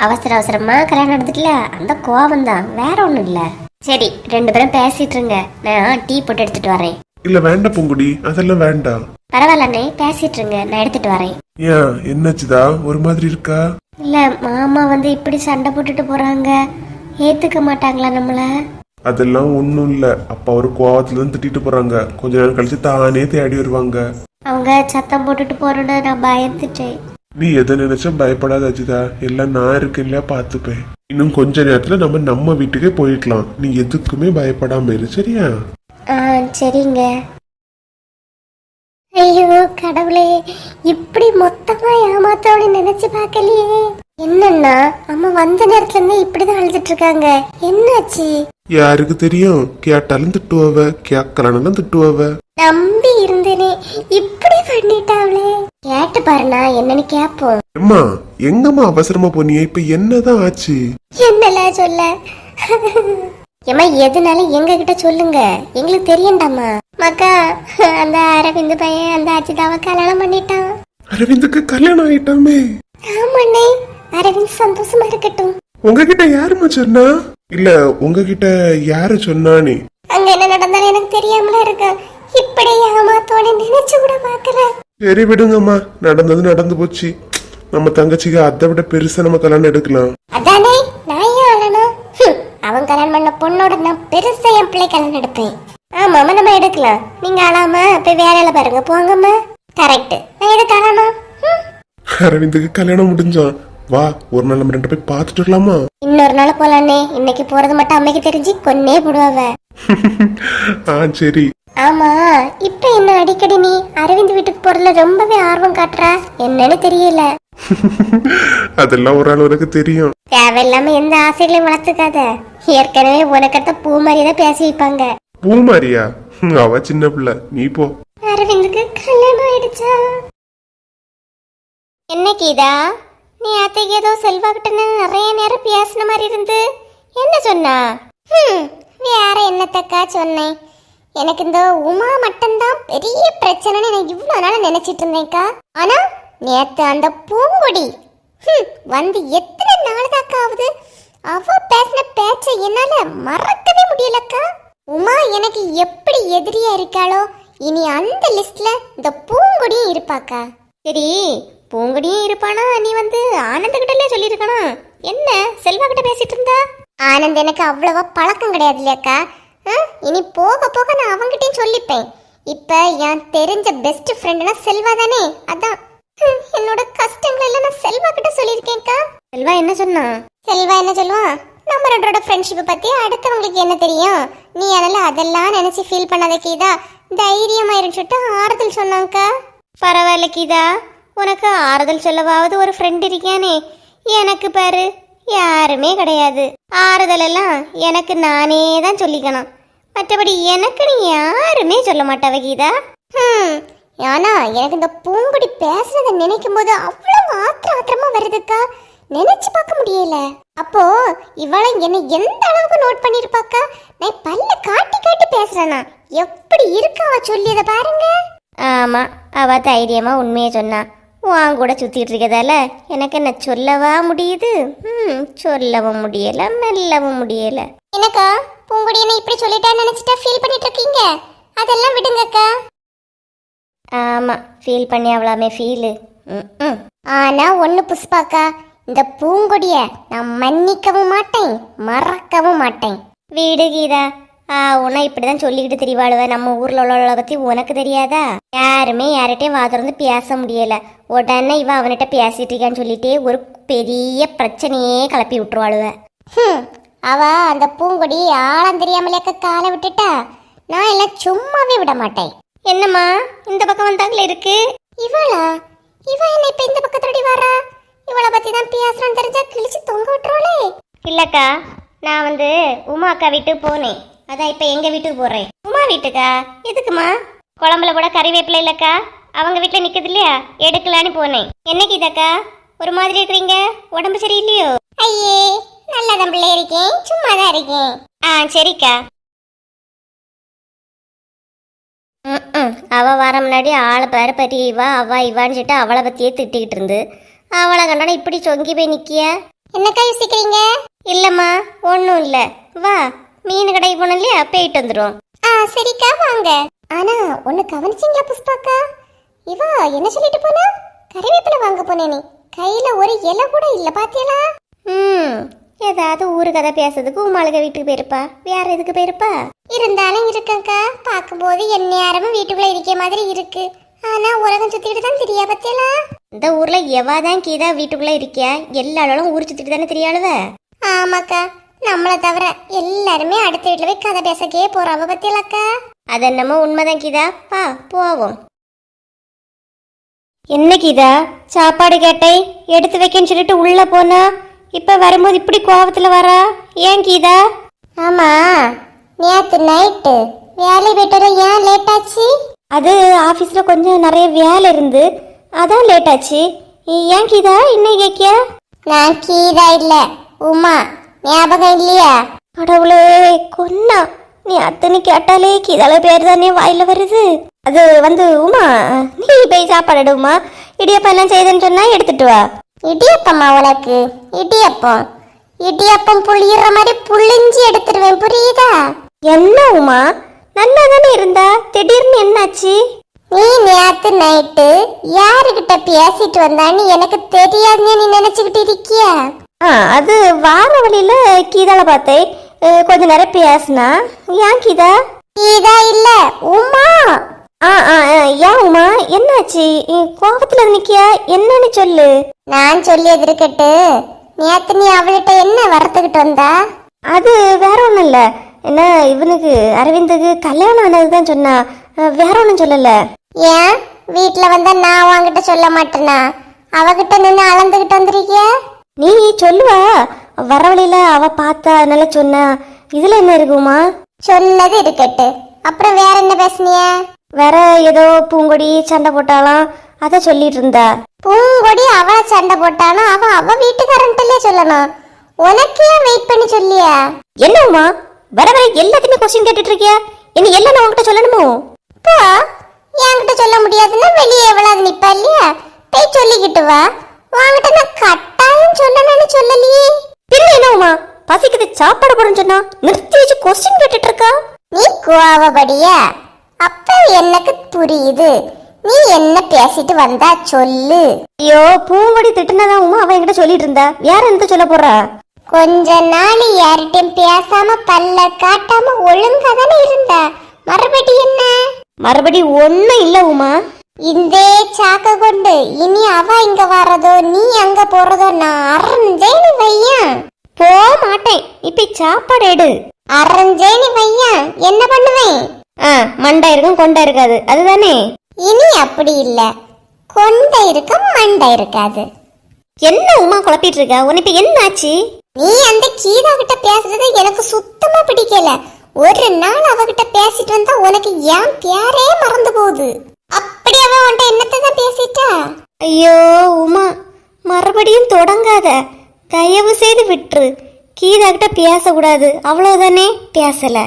அவசர அவசரமா கல்யாணம் நடந்துட்டுல, அந்த கோவம் தான், வேற ஒண்ணும் இல்ல. சரி, 2 பேரும் பேசிட்டு இருங்க, நான் டீ போட்டு எடுத்துட்டு வரேன். இல்ல வேண்டாம் பூங்குடி, அதெல்லாம் வேண்டாம். பரவாயில்லண்ணே, பேசிட்டு இருங்க, நான் எடுத்துட்டு வரேன். ஏன், என்னாச்சுதா ஒரு மாதிரி இருக்கா? இல்ல, மாமா வந்து இப்படி சண்டை போட்டுட்டு போறாங்க, ஏத்துக்க மாட்டாங்களா நம்மள? அதெல்லாம் ஒண்ணும் இல்ல, அப்ப ஒரு கோவத்துல இருந்து திட்டிட்டு போறாங்க, கொஞ்ச நேரம் கழிச்சு தானே தேடி வருவாங்க. அவங்க சத்தம் போட்டுட்டு போறோன்னு நான் பயந்துட்டேன். நீ எதை நினைச்சா பயப்படாத அஜிதா, எல்லாம் நான் இருக்கேன்ல, பாத்துப்பேன். இன்னும் கொஞ்ச நேரத்துல நம்ம வீட்டுக்கே போயிடலாம், நீ எதுக்குமே பயப்படாம இரு, சரியா? சரிங்க. ஐயோ கடவுளே, இப்படி மொத்தமா ஏமாத்தோட நினைச்சு பார்க்கலையே. என்னன்னா அம்மா வந்த நேரத்துல இருந்து இப்படிதான் அழுதுட்டு இருக்காங்க, என்னாச்சு? யாருக்கு தெரியும், கேட்டாலும் திட்டுவவ, கேட்கலானும் திட்டுவவ. நம்பி இருந்தேனே, இப்படி பண்ணிட்டாவளே. கேட்டு பாருண்ணா, என்னன்னு கேப்போம். அம்மா, எங்கம்மா அவசரமா போனியே, இப்ப என்னதான் ஆச்சு? என்னெல்லாம் சொல்ல? ஏமா, எதுனாலும் எங்க கிட்ட சொல்லுங்க, எங்களுக்கு தெரியண்டாமா. மக்கா, அந்த அரவிந்த் பையன் அந்த அஜிதாவை கல்யாணம் பண்ணிட்டான். அரவிந்துக்கு கல்யாணம் ஆயிட்டாமே? ஆமாண்ணே, அரவிந்த் சந்தோஷமா இருக்கட்டும். உங்ககிட்ட யாருமா சொன்னா? இல்ல, உங்ககிட்ட யாரு சொன்னானே? அங்க என்ன நடந்தாலும் எனக்கு தெரியாமல இருக்கு, இப்படி ஏமாத்தோட நினைச்சு கூட பாக்கல. சரி விடுங்கம்மா, நடந்தது நடந்து போச்சு. நம்ம தங்கச்சிக்கு அதை விட பெருசா நம்ம கல்யாணம் எடுக்கலாம். அதானே, நான் ஏன் அழணும்? அவன் கல்யாணம் பண்ண பொண்ணோட நான் பெருசா என் பிள்ளை கல்யாணம் எடுப்பேன். ஆமாமா, நம்ம எடுக்கலாம். நீங்க அழாம போய் வேலையில பாருங்க, போங்கம்மா. கரெக்ட், நான் எதுக்கு அழணும்? அரவிந்துக்கு கல்யாணம் முடிஞ்சான், வா ஒரு நாள் நம்ம 2 போய் பார்த்துட்டு வரலாமா? இன்னொரு நாள் போலானே, இன்னைக்கு போறது மட்டும் அம்மைக்கு தெரிஞ்சு கொன்னே போடுவாவ. சரி. ஆமா, இப்ப என்ன அடிக்கடி நீ அரவிந்த் வீட்டுக்கு போறதுல ரொம்பவே ஆர்வம் காட்டுற, என்னன்னு தெரியல. அதெல்லாம் ஒரு ஆள் உனக்கு தெரியும். தேவையில்லாம எந்த ஆசைகளையும் வளர்த்துக்காத. ஏற்கனவே உனக்கத்த பூ மாதிரிதான் பேசி வைப்பாங்க. பூமாரியா? அவ சின்ன பிள்ளை, நீ போ. அரவிந்துக்கு கல்யாணம் ஆயிடுச்சா? என்ன கீதா, நீ அத்தைக்கு ஏதோ செல்வா கிட்ட நிறைய நேரம் பேசின மாதிரி இருந்து என்ன சொன்னா? வேற என்னத்தக்கா சொன்னேன். எனக்கு இந்த உமா மட்டும்தான் பெரிய பிரச்சனைன்னு நான் இவ்வளவு நாள் நினைச்சிட்டு இருந்தேன்க்கா. ஆனா நேத்து அந்த பூங்கொடி வந்து எத்தனை நாளுதாக்கா ஆகுது, அவ பேசின பேச்ச என்னால மறக்கவே முடியலக்கா. உமா எனக்கு எப்படி எதிரியா இருக்காளோ, இனி அந்த லிஸ்ட்ல இந்த பூங்கொடியும் இருப்பாக்கா. சரி, பூங்கொடியும் இருப்பானா? நீ வந்து ஆனந்த கிட்டலே சொல்லியிருக்கணும். என்ன செல்வா கிட்ட பேசிட்டு இருந்தா? ஆனந்த் எனக்கு அவ்வளவா பழக்கம் கிடையாது இல்லையாக்கா. இனி போக போக நான் அவங்கிட்டையும் சொல்லிப்பேன். இப்ப என் தெரிஞ்ச பெஸ்ட் ஃப்ரெண்ட்னா செல்வா தானே, அதான் என்னோட கஷ்டங்கள் எல்லாம் நான் செல்வா கிட்ட சொல்லியிருக்கேன்க்கா. செல்வா என்ன சொன்னா? செல்வா என்ன சொல்லுவான், நம்ம ரெண்டோட ஃப்ரெண்ட்ஷிப்பை பத்தி அடுத்தவங்களுக்கு என்ன தெரியும், நீ அதனால அதெல்லாம் நினைச்சு ஃபீல் பண்ணாத கீதா, தைரியமாயிரும் சொல்லிட்டு ஆறுதல் சொன்னாங்கக்கா. பரவாயில்ல கீதா, உனக்கு ஆறுதல் சொல்லவாவது ஒரு ஃப்ரெண்ட் இருக்கானே. எனக்கு பாரு யாருமே கிடையாது. ஆறுதல் எல்லாம் எனக்கு நானே தான் சொல்லிக்கணும். மற்றபடி எனக்கு நீ யாருமே சொல்ல மாட்டாவ கீதா. ஆனா எனக்கு இந்த பூங்குடி பேசுறத நினைக்கும் போது அவ்வளவு ஆத்திரமா வருதுக்கா. நினைச்சு பார்க்க முடியல. அப்போ இவளை என்ன எந்த அளவுக்கு நோட் பண்ணிருப்பாக்கா. நான் பல்ல காட்டி காட்டி பேசுறேனா எப்படி இருக்காவ சொல்லியத பாருங்க. ஆமா, அவ தைரியமா உண்மையை சொன்னா. உன் கூட சுத்திட்டு இருக்கதால எனக்கு என்ன சொல்லவா முடியுது? சொல்லவும் முடியல, மெல்லவும் முடியல. எனக்கா பூங்குடி என்ன இப்படி சொல்லிட்டான்னு நினைச்சிட்டா ஃபீல் பண்ணிட்டு இருக்கீங்க? அதெல்லாம் விடுங்கக்கா. ஆமா, ஃபீல் பண்ணி அவ்வளாமே ஃபீலு. ஆனா ஒண்ணு புஷ்பாக்கா, இந்த பூங்கொடிய நான் மன்னிக்கவும் மாட்டேன், மறக்கவும் மாட்டேன். வீடு கீதா, உன்னை இப்படிதான் சொல்லிக்கிட்டு திரிவாளுவ. நம்ம ஊர்ல உள்ளவளை பத்தி உனக்கு தெரியாதா? யாருமே யார்கிட்டயும் வா திறந்து பேச முடியல. உடனே இவ அவன்கிட்ட பேசிட்டு இருக்கான்னு சொல்லிட்டே ஒரு பெரிய பிரச்சனையே கிளப்பி விட்டுருவாளுவ. அவ அந்த பூங்கொடி ஆழம் தெரியாமலேக்க காலை விட்டுட்டா. நான் எல்லாம் சும்மாவே விட மாட்டேன். என்னம்மா இந்த பக்கம் வந்தாங்களே இருக்கு? இவளா? இவ என்ன இப்ப இந்த பக்கத்தோடி வரா? இவளை பத்தி தான் பேசுறான்னு தெரிஞ்சா கிழிச்சு தொங்க விட்டுருவாளே. இல்லக்கா, நான் வந்து உமா அக்கா வீட்டுக்கு போனேன். அதான் இப்ப எங்க வீட்டுக்கு போறேன். உமா வீட்டுக்கா? எதுக்குமா? குழம்புல கூட கறிவேப்பிலை இல்லக்கா, அவங்க வீட்டுல நிக்குது இல்லையா, எடுக்கலான்னு போனேன். என்னைக்கு இதக்கா ஒரு மாதிரி இருக்கிறீங்க? உடம்பு சரியில்லையோ? ஐயே, நல்லதான் பிள்ளை இருக்கேன், சும்மாதான் இருக்கேன். சரிக்கா. அவ வர முன்னாடி ஆளை பேர பற்றி இவா அவா இவான்னு சொல்லிட்டு அவளை பத்தியே திட்டிக்கிட்டு இருந்து அவளை கண்டான இப்படி சொங்கி போய் நிக்கிய. என்னக்கா யோசிக்கிறீங்க? இல்லம்மா ஒன்றும் இல்லை, வா மீன் கடைக்கு போனோம் இல்லையா, போயிட்டு வந்துடும். சரிக்கா வாங்க. ஆனா ஒண்ணு கவனிச்சீங்களா புஷ்பாக்கா? இவா என்ன சொல்லிட்டு போனா, கறிவேப்பிலை வாங்க போனேனே, கையில ஒரு இலை கூட இல்ல பாத்தியலா? ஏதாவது ஊரு கதை பேசுறதுக்கு உமாளுக வீட்டுக்கு போயிருப்பா, வேற எதுக்கு போயிருப்பா? இருந்தாலும் இருக்கங்கா, பார்க்கும்போது என்ன யாரமும் வீட்டுக்குள்ள இருக்க மாதிரி இருக்கு. ஆனா உலகம் சுத்திட்டு தான் தெரியா பத்தியலா? இந்த ஊர்ல எவாதான் கீதா வீட்டுக்குள்ள இருக்கியா, எல்லாரும் ஊர் சுத்திட்டு தானே தெரியாளுவ. ஆமாக்கா, நம்மளை தவிர எல்லாருமே அடுத்த வீட்டுல போய் கதை பேசக்கே போறாவ பத்தியலாக்கா. அது என்னமோ உண்மைதான் கீதா, பா போவோம். என்ன கீதா, சாப்பாடு கேட்டை எடுத்து வைக்கன்னு சொல்லிட்டு உள்ள போனா, இப்ப வரும்போது இப்படி கோவத்துல வரா, ஏன் கீதா? ஆமா, நேத்து நைட்டு வேலை போயிட்டு ஏன் லேட் ஆச்சு? அது ஆபீஸ்ல கொஞ்சம் நிறைய வேலை இருந்து அதான் லேட் ஆச்சு. ஏன் கீதா இன்னைக்கு கேக்கியா? நான் கீதா இல்ல, உமா, ஞாபகம் இல்லையா? கடவுளே கொன்னா, நீ அத்தனை கேட்டாலே கீதால பேர் தானே வாயில வருது. அது வந்து உமா, நீ போய் சாப்பாடு உமா, இடியப்பம் எல்லாம் செய்தேன்னு சொன்னா எடுத்துட்டு வா. இடியப்பம்மா உனக்கு? இடியப்பம் இடியப்பம் புளியற மாதிரி புளிஞ்சி எடுத்துருவேன், புரியுதா? என்ன உமா, நல்லா தானே இருந்தா, திடீர்னு என்னாச்சு? நீ நேத்து நைட்டு யாருகிட்ட பேசிட்டு வந்தான்னு எனக்கு தெரியாதுன்னு நீ நினைச்சுக்கிட்டு இருக்கியா? அது வார வழியில கீதால பார்த்தேன், கொஞ்ச நேரம் பேசினா. ஏன் கீதா? கீதா இல்ல, உமா. ஏன் உமா, என்ன என்னாச்சு கோபத்துல நிக்கியா? என்னன்னு சொல்லு. நான் சொல்லியது இருக்கட்டு, நேத்து நீ அவள்கிட்ட என்ன வரத்துக்கிட்டு வந்தா? அது வேற ஒண்ணும் இல்ல. என்ன இவனுக்கு அரவிந்துக்கு கல்யாணம் ஆனதுதான் சொன்னா, வேற ஒண்ணும் சொல்லல. ஏன் வீட்டுல வந்தா நான் உன்கிட்ட சொல்ல மாட்டேனா? அவகிட்ட நின்று அளந்துகிட்டு வந்திருக்கிய? நீ சொல்லுவா, வர வழியில அவ பார்த்தா அதனால சொன்னா. இதுல என்ன இருக்குமா? சொன்னது இருக்கட்டு, அப்புறம் வேற என்ன பேசுனிய? வேற ஏதோ பூங்கொடி சண்டை போட்டாலாம், அத சொல்லிட்டு இருந்தா. பூங்கொடி அவ சண்டை போட்டானா அவ வீட்டுக்காரன்ட்டே சொல்லணும். உனக்கு ஏன் வெயிட் பண்ணி சொல்லியா? என்னம்மா வர வர எல்லாத்தையுமே கொஸ்டின் கேட்டுட்டு இருக்கியா? என்ன எல்லாம் நான் உன்கிட்ட சொல்லணுமோ? போ, என்கிட்ட சொல்ல முடியாதுன்னா வெளியே எவ்வளவு நிப்பா இல்லையா? போய் சொல்லிக்கிட்டு வா. உன்கிட்ட நான் கட்டாயம் சொல்லணும்னு சொல்லலையே. பின்ன என்னம்மா பசிக்குது சாப்பாடு போடுன்னு சொன்னா நிறுத்தி வச்சு கொஸ்டின் கேட்டுட்டு இருக்கா? நீ கோவப்படியா? அப்ப எனக்கு புரியுது. நீ என்ன பேசிட்டு வந்தா சொல்லு. ஐயோ பூங்கொடி திட்டுனதான் உமா அவன் என்கிட்ட சொல்லிட்டு இருந்தா. யார எனக்கு சொல்ல போறா? கொஞ்ச நாள் யார்கிட்டயும் பேசாம பல்ல காட்டாம ஒழுங்கா தானே இருந்தா. மறுபடி என்ன? மறுபடி ஒண்ணும் இல்ல உமா. இந்த சாக்க கொண்டு இனி அவ இங்க வர்றதோ நீ அங்க போறதோ நான் அரைஞ்சேன்னு வையன். போ மாட்டேன். இப்ப சாப்பாடு எடு. அரைஞ்சேன்னு வையன் என்ன பண்ணுவேன்? மண்டை இருக்கும் கொண்டை இருக்காது அதுதானே. இனி அப்படி இல்ல, கொண்டை இருக்க மண்டை இருக்காது. என்ன உமா குழப்பிட்டு இருக்க? உனக்கு இப்ப என்ன ஆச்சு? நீ அந்த கீதா கிட்ட பேசுறது எனக்கு சுத்தமா பிடிக்கல. ஒரு நாள் அவகிட்ட பேசிட்டு வந்தா உனக்கு ஏன் பேரே மறந்து போகுது. அப்படி அவ உன்ட்ட என்னத்தை தான் பேசிட்டா? ஐயோ உமா மறுபடியும் தொடங்காத, தயவு செய்து விட்டுரு. கீதா கிட்ட பேசக்கூடாது அவ்வளவுதானே. பேசல.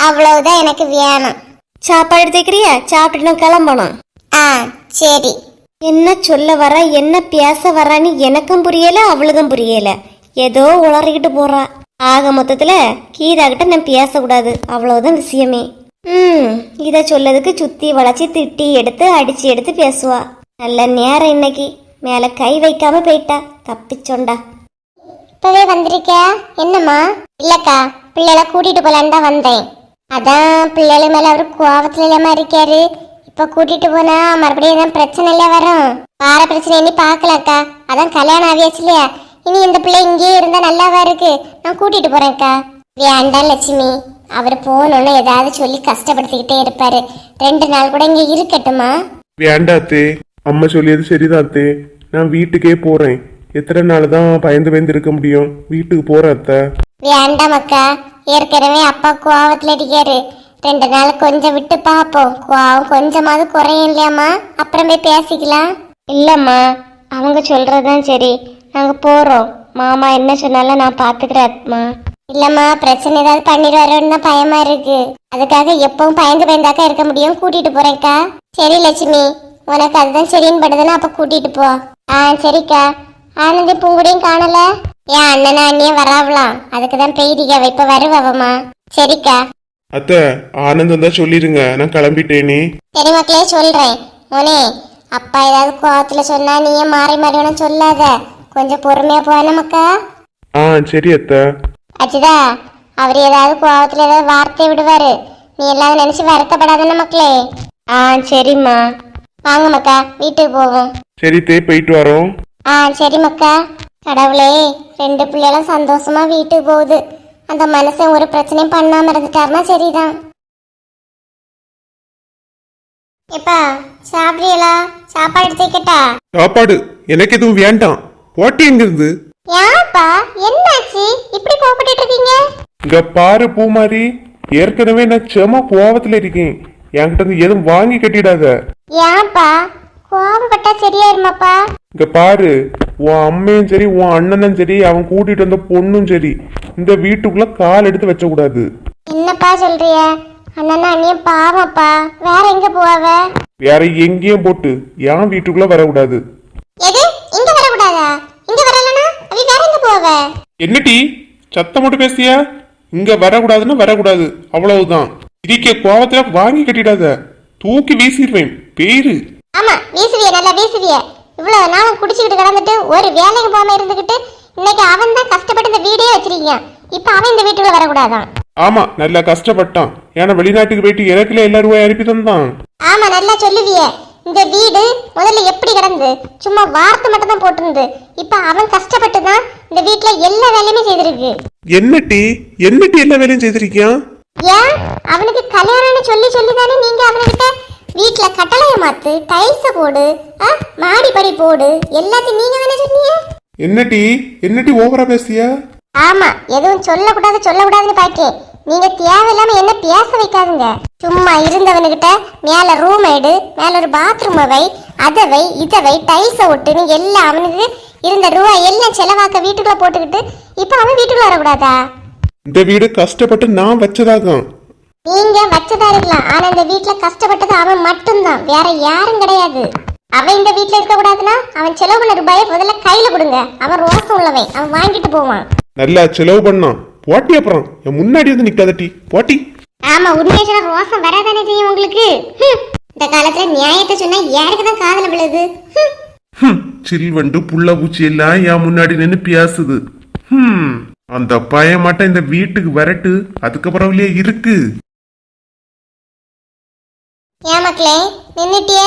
அவ்வளவுதான் எனக்கு வேணும். சாப்பாடு எடுத்துக்கிறியா? சாப்பிட்டு கிளம்பணும். சரி. என்ன சொல்ல வர என்ன பேச வரான்னு எனக்கும் புரியல அவளுக்கும் புரியல. ஏதோ உளறிக்கிட்டு போறா. ஆக மொத்தத்துல கீதா கிட்ட நான் பேசக்கூடாது அவ்வளவுதான் விஷயமே. இத சொல்லதுக்கு சுத்தி வளைச்சி திட்டி எடுத்து அடிச்சு எடுத்து பேசுவா. நல்ல நேரம் இன்னைக்கு. மேல கை வைக்காம போயிட்டா. தப்பிச்சோண்டா. இப்பவே வந்திருக்க? என்னம்மா? இல்லக்கா, பிள்ளைகளை கூட்டிட்டு போலான்னு தான் வந்தேன். அதான் பிள்ளைகள் மேல அவரு கோவத்துல இல்லாம இருக்காரு. இப்ப கூட்டிட்டு போனா மறுபடியும் தான் பிரச்சனை இல்ல வரும். வார பிரச்சனை இனி பாக்கலக்கா. அதான் கல்யாணம் ஆகியாச்சு இல்லையா? இனி இந்த பிள்ளை இங்கேயே இருந்தா நல்லாவா இருக்கு. நான் கூட்டிட்டு போறேன்க்கா. வேண்டாம் லட்சுமி, அவர் போனோன்னு ஏதாவது சொல்லி கஷ்டப்படுத்திக்கிட்டே இருப்பாரு. 2 நாள் கூட இங்க இருக்கட்டுமா? வேண்டாத்தே, அம்மா சொல்லியது சரிதாத்தே. நான் வீட்டுக்கே போறேன். எத்தனை நாள் தான் பயந்து இருக்க முடியும்? வீட்டுக்கு போறேன் அத்தை. வேண்டாம் அக்கா, ஏற்கனவே அப்பா கோவத்துல இருக்காரு. 2 நாள் கொஞ்சம் விட்டு பாப்போம். கோவம் கொஞ்சமாவது குறையும் இல்லையாம்மா? அப்புறம் போய் பேசிக்கலாம். இல்லம்மா அவங்க சொல்றதுதான் சரி. நாங்க போறோம். மாமா என்ன சொன்னாலும் நான் பாத்துக்கிறேன் அத்மா. இல்லம்மா, பிரச்சனை ஏதாவது பண்ணிடுவாரோன்னு தான் பயமா இருக்கு. அதுக்காக எப்பவும் பயந்தாக்கா இருக்க முடியும். கூட்டிட்டு போறேன்க்கா. சரி லட்சுமி, உனக்கு அதுதான் சரின்னு படுதுன்னா அப்ப கூட்டிட்டு போ. சரிக்கா. ஆனந்தி பூங்குடியும் காணல. என் அண்ணனா அண்ணியும் வராவலாம். அதுக்குதான் பெய்திக்கா இப்ப வருவமா. சரிக்கா. அத்தை, ஆனந்தம் தான் சொல்லிருங்க, நான் கிளம்பிட்டேனே. சரி மக்களே, சொல்றேன். மோனே, அப்பா ஏதாவது கோவத்துல சொன்னா நீயே மாறி மாறி ஒன்னும் சொல்லாத. கொஞ்சம் பொறுமையா போனமக்கா. சரி அத்தை. அச்சுதா, அவர் ஏதாவது கோவத்துல ஏதாவது வார்த்தை விடுவாரு. நீ எல்லாம் நினைச்சு வருத்தப்படாதானே மக்களே. சரிம்மா. வாங்க மக்கா, வீட்டுக்கு போவோம். சரி தே, போயிட்டு வரோம். சரி மக்கா. கடவுளே, 2 பிள்ளைகளும் சந்தோஷமா வீட்டுக்கு போகுது. அந்த மனுஷன் ஒரு பிரச்சனையும் பண்ணாம இருந்துட்டாருன்னா சரிதான். எப்பா சாப்பிடுறீங்களா? சாப்பாடு எடுத்துக்கிட்டா? சாப்பாடு எனக்கு எதுவும் வேண்டாம். போட்டி எங்க இருந்து? ஏன்ப்பா, என்னாச்சு இப்படி கோபப்பட்டு இருக்கீங்க? இங்க பாரு பூமாரி, ஏற்கனவே நான் செம கோவத்துல இருக்கேன். என்கிட்ட இருந்து எதுவும் வாங்கி கட்டிடாத. ஏன்ப்பா கோபப்பட்டா சரியாயிருமாப்பா? இங்க பாரு, உன் அம்மையும் சரி உன் அண்ணனும் சரி அவன் கூட்டிட்டு வந்த பொண்ணும் சரி இந்த வீட்டுக்குள்ள கால் எடுத்து வச்ச கூடாது. என்னப்பா சொல்றிய? அண்ணனா அண்ணியும் பாவப்பா. வேற எங்க போவாவ? வேற எங்கேயும் போட்டு என் வீட்டுக்குள்ள வரக்கூடாது. எது இங்க வரக்கூடாதா? இங்க வரலனா அவ வேற எங்க போவாவ? என்னடி சத்தம் மட்டும் பேசியா? இங்க வரக்கூடாதுன்னா வரக்கூடாது, அவ்வளவுதான். இருக்க கோவத்துல வாங்கி கட்டிடாத, தூக்கி வீசிடுவேன் பேரு. ஆமா வீசுவிய, நல்லா வீசுவிய. இவ்வளவு நாளும் குடிச்சுக்கிட்டு கிடந்துட்டு ஒரு வேலைக்கு போகாம இருந்துகிட்டு இன்னைக்கு அவன் தான் கஷ்டப்பட்டு இந்த வீடே வச்சிருக்கீங்க. இப்ப அவன் இந்த வீட்டுக்குள்ள வரக்கூடாதான். ஆமா, நல்லா கஷ்டப்பட்டான். ஏன்னா வெளிநாட்டுக்கு போயிட்டு எனக்குல எல்லா ரூபாய் அனுப்பி தந்தான். ஆமா நல்லா சொல்லுவிய. இந்த வீடு முதல்ல எப்படி கிடந்து சும்மா வார்த்தை மட்டும் தான் போட்டிருந்து இப்ப அவன் கஷ்டப்பட்டு தான் இந்த வீட்டுல எல்லா வேலையுமே செய்திருக்கு. என்னட்டி எல்லா வேலையும் செய்திருக்கியான்? ஏன் அவனுக்கு கல்யாணம்னு சொல்லி சொல்லி தானே நீங்க அவன்கிட்ட வீட்டுல கட்டளைய மாத்து, டைல்ஸ போடு, மாடி படி போடு எல்லாத்தையும் நீங்க தானே சொன்னீங்க. என்னட்டி ஓவரா பேசியா? ஆமா, எதுவும் சொல்லக்கூடாதுன்னு பாக்கேன். நீங்க தேவையில்லாம என்ன பேச வைக்காதுங்க. சும்மா இருந்தவனுகிட்ட மேல ரூம் எடு, மேல ஒரு பாத்ரூம் வை, அதை வை, இதை வை, டைல்ஸ ஒட்டுன்னு எல்லாம் அவனுக்கு இருந்த ரூபாய் எல்லாம் செலவாக்க வீட்டுக்குள்ள போட்டுக்கிட்டு இப்ப அவன் வீட்டுக்குள்ள வரக்கூடாதா? இந்த வீடு கஷ்டப்பட்டு நான் வச்சதாகும். நீங்க வச்சதா இருக்கலாம், ஆனா இந்த வீட்டுல கஷ்டப்பட்டது அவன் மட்டும்தான், வேற யாரும் கிடையாது. அவன் இந்த வீட்டுல இருக்க கூடாதுன்னா அவன் செலவு பண்ண ரூபாயை முதல்ல கையில கொடுங்க. அவன் ரோசம் உள்ளவன், அவன் வாங்கிட்டு போவான். நல்லா செலவு பண்ணான் போட்டி, அப்புறம் என் முன்னாடி வந்து நிக்காதட்டி போட்டி. ஆமா, உண்மையை சொன்னா ரோசம் வராதானே செய்யும் உங்களுக்கு. இந்த காலத்துல நியாயத்தை சொன்னா யாருக்குதான் காதல விழுது. சில்வண்டு புள்ள பூச்சி எல்லாம் என் முன்னாடி நின்னு பேசுது. அந்த பையன் மட்டும் இந்த வீட்டுக்கு வரட்டு, அதுக்கப்புறம் இருக்கு. ஏன் மக்களே நின்னுட்டிய,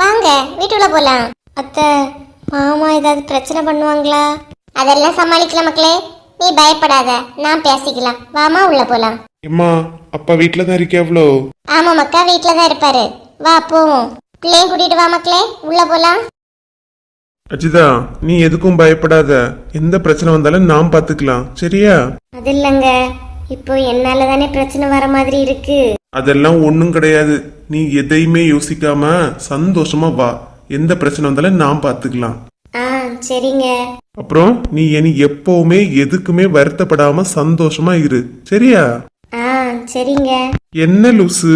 வாங்க வீட்டுக்குள்ள போலாம். அத்தை, மாமா ஏதாவது பிரச்சனை பண்ணுவாங்களா? அதெல்லாம் சமாளிக்கலாம் மக்களே, நீ பயப்படாத, நான் பேசிக்கலாம். வாமா உள்ள போலாம். அம்மா அப்பா வீட்டுல தான் இருக்கேவ்ளோ? ஆமா மக்கா, வீட்டுலதான் இருப்பாரு. வா போவோம். பிள்ளையும் கூட்டிட்டு வா மக்களே, உள்ள போலாம். அஜிதா, நீ எதுக்கும் பயப்படாத, எந்த பிரச்சனை வந்தாலும் நாம் பாத்துக்கலாம், சரியா? அது இல்லைங்க, இப்போ என்னால தானே பிரச்சனை வர மாதிரி இருக்கு. அதெல்லாம் ஒண்ணும் கிடையாது, நீ எதையுமே யோசிக்காம சந்தோஷமா வா, எந்த பிரச்சனை வந்தாலும் நாம் பாத்துக்கலாம். சரிங்க. அப்புறம் நீ இனி எப்பவுமே எதுக்குமே வருத்தப்படாம சந்தோஷமா இரு, சரியா? சரிங்க. என்ன லூசு,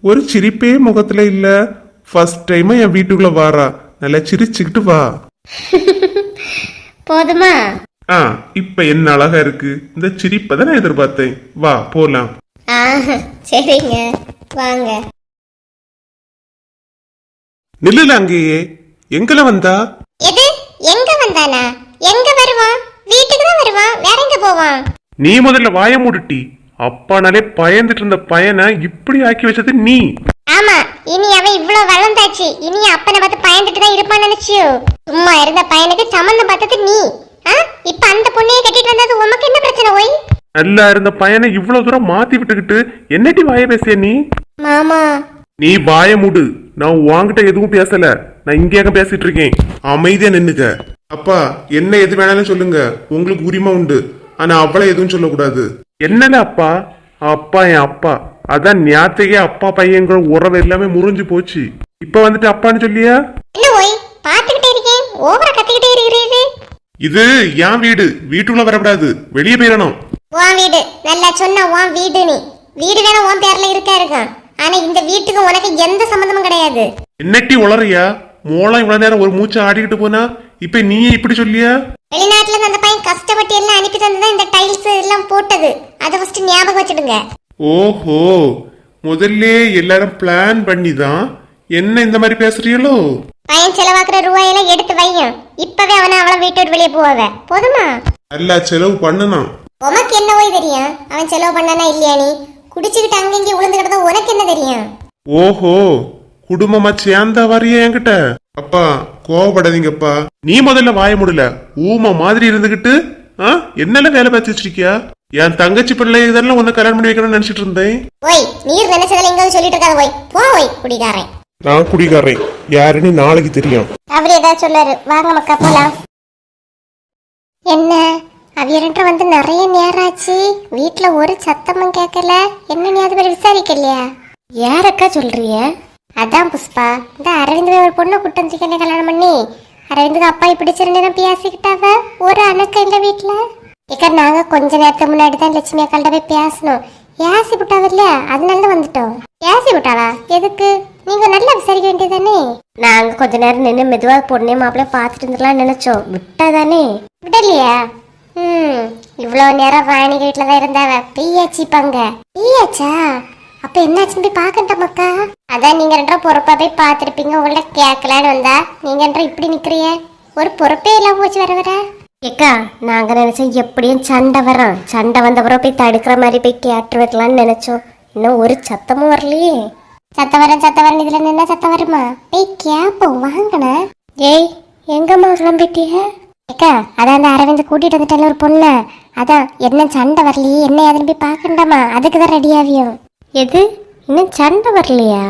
ஒரு சிரிப்பே முகத்துல இல்ல. ஃபர்ஸ்ட் டைம் என் வீட்டுக்குள்ள வாரா, நல்லா சிரிச்சுக்கிட்டு வா. போதுமா? இப்ப என்ன அழகா இருக்கு, இந்த சிரிப்பை தான் நான் எதிர்பார்த்தேன். வா போலாம். சரிங்க, வாங்க. நில்லுல அங்கேயே, எங்கெல்லாம் வந்தா? எது எங்க வந்தானா? எங்க வருவான்? வீட்டுக்கு தான் வருவான், வேற எங்க போவான்? நீ முதல்ல வாய மூடுட்டி. அப்பானாலே பயந்துட்டு இருந்த பையனை இப்படி ஆக்கி வச்சது நீ. ஆமா, இனி அவன் இவ்வளவு வளர்ந்தாச்சு, இனி அப்பனை பார்த்து பயந்துட்டு தான் இருப்பான்னு நினைச்சியோ? சும்மா இருந்த பையனுக்கு சம்மந்தம் பார்த்தது நீ. இப்ப அந்த பொண்ணையே கட்டிட்டு வந்தது உனக்கு என்ன பிரச்சனை? ஓய், நல்லா இருந்த பையனை இவ்வளவு தூரம் மாத்தி விட்டுக்கிட்டு என்னட்டி வாய பேசிய நீ? மாமா, நீ வாய மூடு, நான் உன்கிட்ட எதுவும் பேசல, நான் இங்கே பேசிட்டு இருக்கேன். அமைதியா நின்னுக்க. அப்பா என்ன எது வேணாலும் சொல்லுங்க, உங்களுக்கு உரிமை உண்டு, ஆனா அவளை எதுவும் சொல்லக்கூடாது. என்னல அப்பா? அப்பா என் அப்பா, அதான் ஞாத்தையே அப்பா பையங்கிற உறவு எல்லாமே முறிஞ்சு போச்சு. இப்ப வந்துட்டு அப்பான்னு சொல்லியா? என்ன ஓய் பாத்துக்கிட்டே இருக்கேன், ஓவரா கத்திக்கிட்டே இருக்கிறீரு. இது என் வீடு, வீட்டுக்குள்ள வரக்கூடாது, வெளியே போயிடணும். உன் வீடு நல்லா சொன்ன, உன் வீடு. நீ வீடு வேணா உன் பேர்ல இருக்கான், ஆனா இந்த வீட்டுக்கு உனக்கு எந்த சம்பந்தமும் கிடையாது. என்னட்டி உளறியா? மோளம் இவ்வளவு நேரம் ஒரு மூச்சை ஆடிக்கிட்டு போனா, இப்ப நீயே இப்படி சொல்லியா? வெளிநாட்டுல இருந்து அந்த பையன் கஷ்டப்பட்டு எல்லாம் அனுப்பி தந்துதான் இந்த டைல்ஸ் எல்லாம் போட்டது, அதை ஃபர்ஸ்ட் ஞாபகம் வச்சிடுங்க. ஓஹோ, முதல்ல எல்லாரும் பிளான் பண்ணி தான் என்ன இந்த மாதிரி பேசுறீங்களோ? பையன் செலவாக்குற ரூபாயெல்லாம் எடுத்து வையும், இப்பவே அவனை அவளை வீட்டு விட்டு வெளியே போவாத. போதுமா? நல்லா செலவு பண்ணணும். உனக்கு என்ன ஓய் தெரியும் அவன் செலவு பண்ணானா இல்லையா? நீ குடிச்சுக்கிட்டு அங்கங்க உளுந்து கிடந்தா உனக்கு என்ன தெரியும்? ஓஹோ, குடும்பமா சேர்ந்தா வரைய என்கிட்ட? அப்பா கோவப்படாதீங்கப்பா. நீ முதல்ல வாய முடியல, ஊமா மாதிரி இருந்துகிட்டு என்னெல்லாம் வேலை பார்த்து வச்சிருக்கியா? என் தங்கச்சி பிள்ளை இதெல்லாம் உன்னை கல்யாணம் பண்ணி வைக்கணும்னு நினைச்சிட்டு இருந்தேன். ஓய், நீர் நினைச்சதுல எங்க சொல்லிட்டு இருக்காத. ஓய் போ, ஓய் குடிகாரன். நான் குடிகாரன் யாருன்னு நாளைக்கு தெரியும். அவர் ஏதாவது சொல்லாரு, வாங்க மக்கா போலாம். என்ன அவியரன்ற வந்து நிறைய நேரம் ஆச்சு, வீட்டுல ஒரு சத்தமும் கேட்கல. என்ன நீ அது பேர் விசாரிக்கலையா? யாரக்கா சொல்றிய? அதான் புஷ்பா, இந்த அரவிந்த் ஒரு பொண்ணை குட்டஞ்சிக்கனே கல்யாணம் பண்ணி அரவிந்துக்கு அப்பா பிடிச்சிருந்தேன்னு பேசிக்கிட்டாவ. ஒரு அணக்கம் எங்க வீட்டுல இக்க. நாங்க கொஞ்ச நேரத்துக்கு முன்னாடி தான் லட்சுமி அக்காள்கிட்ட போய் பேசணும். ஏசி விட்டாவ இல்லையா, அதனாலதான் வந்துட்டோம். ஏசி விட்டாளா? எதுக்கு? நீங்க நல்லா விசாரிக்க வேண்டியதானே. நாங்க கொஞ்ச நேரம் நின்று மெதுவா பொண்ணே மாப்பிள்ள பாத்துட்டு இருந்துலாம் நினைச்சோம், விட்டாதானே? விடலையா? இவ்வளவு நேரம் வாணிக வீட்டுலதான் இருந்தாவ. பெய்யாச்சிப்பாங்க. பெய்யாச்சா? அப்ப என்னாச்சுன்னு போய் பாக்கண்டா மக்கா. அதான் நீங்க ரெண்டா பொறுப்பா போய் பாத்துருப்பீங்க, உங்கள்ட்ட கேட்கலான்னு வந்தா நீங்க ரெண்டா இப்படி நிக்கிறிய. ஒரு பொறுப்பே இல்லாம போச்சு வர வர. ஏக்கா, நாங்க நினைச்சோம் எப்படியும் சண்டை வரோம், சண்டை வந்தப்புறம் போய் தடுக்கிற மாதிரி போய் கேட்டு வைக்கலாம்னு நினைச்சோம். இன்னும் ஒரு சத்தமும் வரலையே. சத்தவரன் இதுல நின்னா சத்தம் வருமா? ஏய் கேப்போம் வாங்கண்ண. ஏய் எங்கம்மா கிளம்பிட்டிய? ஏக்கா அதான் அந்த அரவிந்த் கூட்டிட்டு வந்துட்டால ஒரு பொண்ணு. அதான் என்ன சண்டை வரலையே, என்ன யாருன்னு போய் பாக்கண்டாமா, அதுக்குதான் ரெடி ஆவியும். எது இன்னும் சண்டை வரலையா?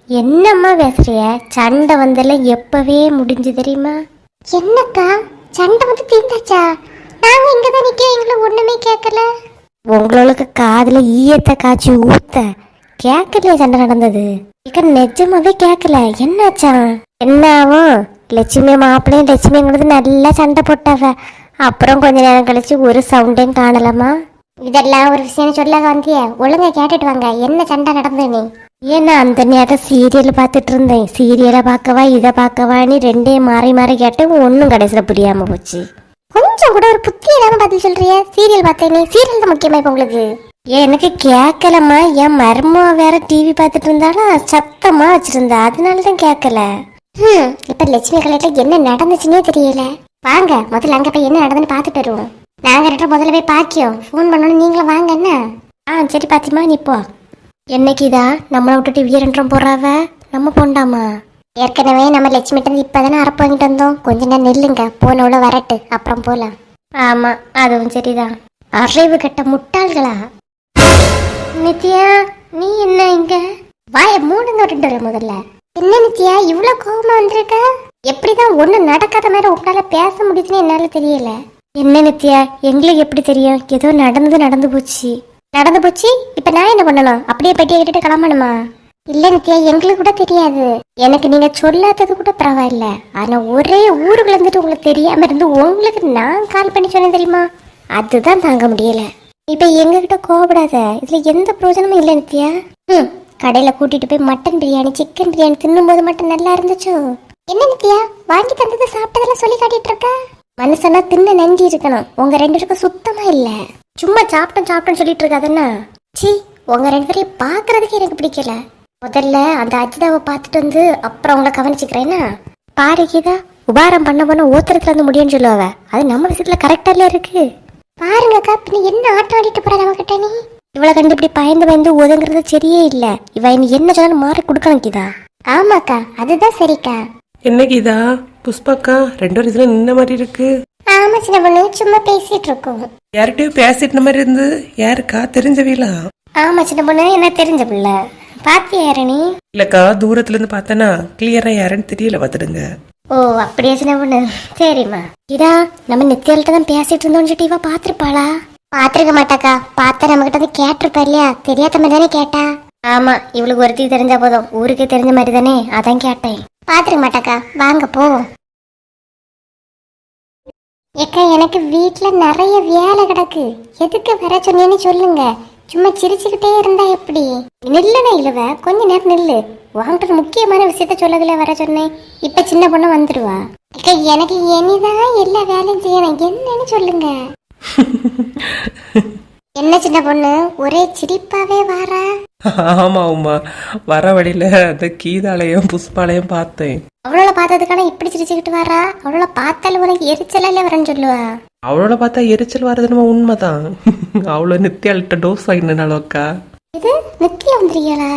என்னம்மா பேசுறிய? சண்டை வந்தெல்லாம் எப்பவே முடிஞ்சு தெரியுமா? என்னக்கா சண்டை வந்து தீர்ந்தாச்சா? நாங்க இங்கதான் நிக்க, எங்களை ஒண்ணுமே கேட்கல. உங்களுக்கு காதுல ஈயத்தை காய்ச்சி ஊத்த கேட்கலையே சண்டை நடந்தது? இக்க நிஜமாவே கேட்கல. என்னாச்சா? என்னாவும் லட்சுமி மாப்பிள்ளையும் லட்சுமிங்கிறது நல்லா சண்டை போட்டாவ. அப்புறம் கொஞ்ச நேரம் கழிச்சு ஒரு சவுண்டையும் காணலமா. இதெல்லாம் ஒரு விஷயம் சொல்ல வந்திய, ஒழுங்கா கேட்டுட்டு வாங்க என்ன சண்டை நடந்தது. நீ ஏன்னா அந்த நேரம் சீரியல் பார்த்துட்டு இருந்தேன். சீரியலை பார்க்கவா இதை பார்க்கவான்னு ரெண்டையும் மாறி மாறி கேட்டேன். ஒன்னும் கடைசியில புரியாம போச்சு. கொஞ்சம் கூட ஒரு புத்தி இல்லாம பதில் சொல்றிய. சீரியல் பார்த்தேனே, சீரியல் தான் முக்கியமா இப்ப உங்களுக்கு? எனக்கு கேட்கலம்மா. என் மருமா வேற டிவி பார்த்துட்டு இருந்தாலும் சத்தமா வச்சிருந்தா, அதனாலதான் கேட்கல. இப்ப லட்சுமி கல்யாணத்துல என்ன நடந்துச்சுன்னே தெரியல. வாங்க முதல்ல அங்க போய் என்ன நடந்துன்னு பாத்துட்டு வருவோம். நாங்க ரெண்டு முதல்ல போய் பாக்கியோம். போன் பண்ணணும், நீங்களும் வாங்க. என்ன சரி பாத்திமா நீ போ. என்னைக்குதா நம்மளை விட்டுட்டு வீரன்றம் போறாவ, நம்ம போண்டாமா? ஏற்கனவே நம்ம லட்சுமி இப்பதானே அரப்பு வாங்கிட்டு வந்தோம். கொஞ்ச நேரம் நெல்லுங்க, போனவள வரட்டு அப்புறம் போலாம். ஆமா அதுவும் சரிதான். அறிவு கட்ட முட்டாள்களா. நித்யா நீ என்ன இங்க? வாய மூடுங்க ரெண்டு முதல்ல. என்ன நித்யா இவ்வளவு கோபமா வந்திருக்க? எப்படிதான் ஒண்ணு நடக்காத மாதிரி உங்களால பேச முடியுதுன்னு என்னால தெரியல. என்ன நித்யா எங்களுக்கு எப்படி தெரியும்? ஏதோ நடந்து போச்சு. நடந்து போச்சு. இப்ப நான் என்ன பண்ணணும்? அப்படியே பெட்டியை கட்டிட்டு கிளம்பணுமா? இல்ல நித்யா எங்களுக்கு கூட தெரியாது. எனக்கு நீங்க சொல்லாதது கூட பரவாயில்ல. ஆனா ஒரே ஊருக்குள்ள இருந்துட்டு உங்களுக்கு தெரியாம இருந்து உங்களுக்கு நான் கால் பண்ணி சொன்னேன் தெரியுமா? அதுதான் தாங்க முடியல. இப்ப எங்க கிட்ட கோபப்படாத, இதுல எந்த பிரயோஜனமும் இல்ல நித்யா. கடையில கூட்டிட்டு போய் மட்டன் பிரியாணி சிக்கன் பிரியாணி தின்னும் போது மட்டும் நல்லா இருந்துச்சோ? என்ன நித்யா வாங்கி தந்தது சாப்பிட்டதெல்லாம் சொல்லி காட்டிட்டு இருக்க? மனுஷனா தின்னு நன்றி இருக்கணும். உங்க ரெண்டு பேருக்கும் சுத்தமா இல்ல. சும்மா சாப்பிட்டேன்னு சொல்லிட்டு இருக்காதுன்னா சி. உங்க ரெண்டு பேரையும் பாக்குறதுக்கு எனக்கு பிடிக்கல. முதல்ல அந்த அஜிதாவை பார்த்துட்டு வந்து அப்புறம் உங்களை கவனிச்சுக்கிறேன்னா. பாருக்கிதா உபாரம் பண்ண ஓத்திரத்துல இருந்து முடியும்னு சொல்லுவாங்க. அது நம்ம விஷயத்துல கரெக்டால இருக்கு. பாருங்கக்கா பின்ன என்ன ஆட்டம் ஆடிட்டு போற நம்ம கிட்ட. நீ இவளை கண்டு இப்படி பயந்து ஒதுங்குறது சரியே இல்ல. இவ நீ என்ன சொன்னாலும் மாறி கொடுக்கணும் கீதா. ஆமாக்கா அதுதான் சரிக்கா. என்ன கீதா புஷ்பாக்கா ரெண்டு இதுல நின்ன மாதிரி இருக்கு? ஆமா சின்ன பொண்ணு சும்மா பேசிட்டு இருக்கோம். யார்கிட்டயும் பேசிட்டு மாதிரி இருந்து யாருக்கா தெரிஞ்சவீங்களா? ஆமா சின்ன பொண்ணு என்ன தெரிஞ்ச பிள்ளை. பாத்தியா யாரு நீ? இல்லக்கா தூரத்துல இருந்து பார்த்தனா கிளியரா யாருன்னு தெரியல பாத்துடுங்க. ஓ அப்படியே சின்ன பொண்ணு சரிம்மா. இதா நம்ம நித்தியால்கிட்ட தான் பேசிட்டு இருந்தோம்னு சொல்லிட்டு இவ பாத்திருப்பாளா? பாத்திருக்க மாட்டாக்கா. பார்த்தா நம்ம கிட்ட வந்து கேட்டிருப்பா இல்லையா? தெரியாத மாதிரி தானே கேட்டா. ஆமா இவளுக்கு ஒருத்தி தெரிஞ்சா போதும், ஊருக்கே தெரிஞ்ச மாதிரி தானே, அதான் கேட்டேன். பாத்திருக்க மாட்டாக்கா வாங்க போவோம். ஏக்கா எனக்கு வீட்டுல நிறைய வேலை கிடக்கு. எதுக்கு வர சொன்னேன்னு சொல்லுங்க. சும்மா சிரிச்சுக்கிட்டே இருந்தா எப்படி? நில்லுனா இல்லவ கொஞ்ச நேரம் நில்லு. வாங்கிட்டு முக்கியமான விஷயத்த சொல்லதுல வர சொன்னேன். இப்ப சின்ன பொண்ணு வந்துடுவா. ஏக்கா எனக்கு இனிதான் எல்லா வேலையும் செய்யணும். என்னன்னு சொல்லுங்க. என்ன சின்ன பொண்ணு ஒரே சிரிப்பாவே வாரா? ஆமா உமா வர வழியில அந்த கீதாலையும் புஷ்பாலையும் பார்த்தேன். அவளோட பார்த்ததுக்கான இப்படி சிரிச்சுக்கிட்டு வாரா? அவளோட பார்த்தாலும் உனக்கு எரிச்சலால வரேன்னு சொல்லுவா. அவளோட பார்த்தா எரிச்சல் வர்றது நம்ம உண்மைதான். அவ்வளோ நித்தியாள்கிட்ட டோஸ் வாங்கினாலோக்கா. இது நித்தியா வந்துருக்கீங்களா?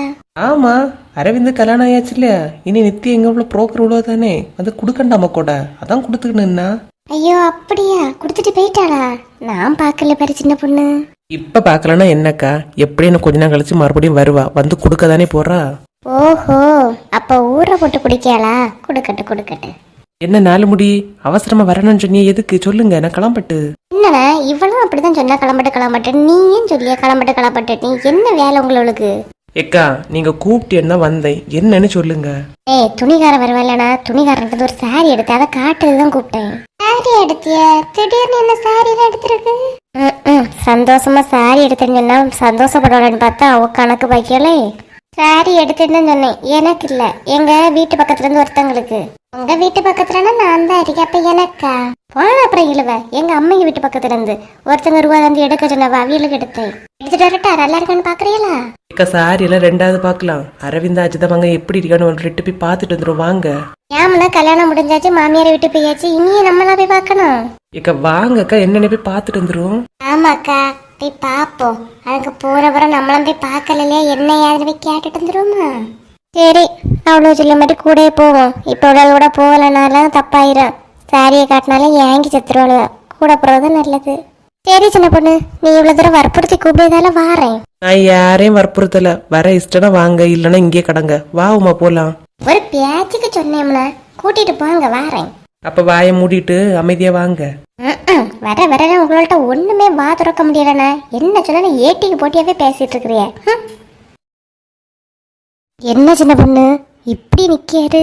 ஆமா அரவிந்த் கல்யாணம் ஆயாச்சு இல்லையா? இனி நித்தியா எங்க உள்ள புரோக்கர் உள்ள தானே அது குடுக்கண்டாம கூட, அதான் குடுத்துக்கணும்னா. ஐயோ அப்படியா? குடுத்துட்டு போயிட்டாளா? நான் பாக்கல பாரு சின்ன பொண்ணு. இப்ப பாக்கலன்னா என்னக்கா, எப்படி என்ன கொஞ்ச நாள் கழிச்சு மறுபடியும் வருவா, வந்து குடுக்க தானே போறா. ஓஹோ அப்ப ஊரை போட்டு குடிக்கலா? குடுக்கட்டு. என்ன நாலு முடி அவசரமா வரணும்னு சொன்னியே, எதுக்கு சொல்லுங்க, நான் கிளம்பட்டு. என்னடா இவளும் அப்படிதான் சொன்னா கிளம்பட்டு. நீ ஏன் சொல்லியா கிளம்பட்டு? நீ என்ன வேலை உங்களுக்கு? ஏக்கா நீங்க கூப்பிட்டேன்னா வந்தேன், என்னன்னு சொல்லுங்க. துணிகாரன் வருவாயில்லனா, துணிகாரன் ஒரு சாரி எடுத்து அதை காட்டுறதுதான் கூப்பிட்டேன். சாரி எடுத்திய? திடீர்னு என்ன சாரி எல்லாம் எடுத்திருக்கு? சந்தோஷமா சாரி எடுத்தேன்னு சொன்னா சந்தோஷப்படுவான்னு பார்த்தா அவ கணக்கு பாக்கியலே. சாரி எடுத்துன்னு சொன்னேன், எனக்கு இல்ல எங்க வீட்டு பக்கத்துல இருந்து ஒருத்தங்களுக்கு. உங்க வீட்டு பக்கத்துலன்னா நான் தான் இருக்கேன். அப்ப எனக்கா? போன அப்புறம் இழுவ எங்க அம்மைங்க வீட்டு பக்கத்துல இருந்து ஒருத்தங்க ரூபா வந்து எடுக்க சொன்னவ, அவியலுக்கு எடுத்தேன். எடுத்துட்டு வரட்டா? நல்லா இருக்கான்னு பாக்குறீங்களா? ஏக்கா சாரி எல்லாம் ரெண்டாவது பாக்கலாம். அரவிந்த் அஜிதவங்க எப்படி இருக்கான்னு ஒரு ரெட்டு போய் பாத்துட்டு வந்துடும் வாங்க. ஏம்னா கல்யாணம் முடிஞ்சாச்சு, மாமியாரை விட்டு போயாச்சு, இனியே நம்மளா போய் பாக்கணும். ஏக்கா வாங்கக்கா, என்னன்னு போய் பாத்துட்டு வந்துரும். ஆமாக்கா போய் பாப்போம். அதுக்கு போறவரை நம்மளும் போய் பாக்கலையா என்ன யாருன்னு போய் கேட்டுட்டு வந்துருவோமா? சரி அவ்வளோ சொல்ல மட்டும் கூட போவோம். இப்போ அவளால் கூட போகலனாலும் தப்பாயிரும். சாரியை காட்டினாலும் ஏங்கி செத்துருவாளுவ. கூட போகிறது நல்லது. சரி சின்ன பொண்ணு, நீ இவ்வளோ தூரம் வற்புறுத்தி கூப்பிடுறதால வாரேன். நான் யாரையும் வற்புறுத்தல. வர இஷ்டம்னா வாங்க, இல்லைன்னா இங்கே கடங்க. வா உமா போலாம். ஒரு பேச்சுக்கு சொன்னேம்னா கூட்டிட்டு போங்க, வாரேன். அப்ப வாயை மூடிட்டு அமைதியா வாங்க. வர வர உங்கள்ட்ட ஒண்ணுமே வா துறக்க முடியலண்ணா. என்ன சொன்னாலும் ஏட்டிக்கு போட்டியாவே பேசிட்டு இருக்கிறிய. என்ன சின்ன பொண்ணு இப்படி நிக்காரு?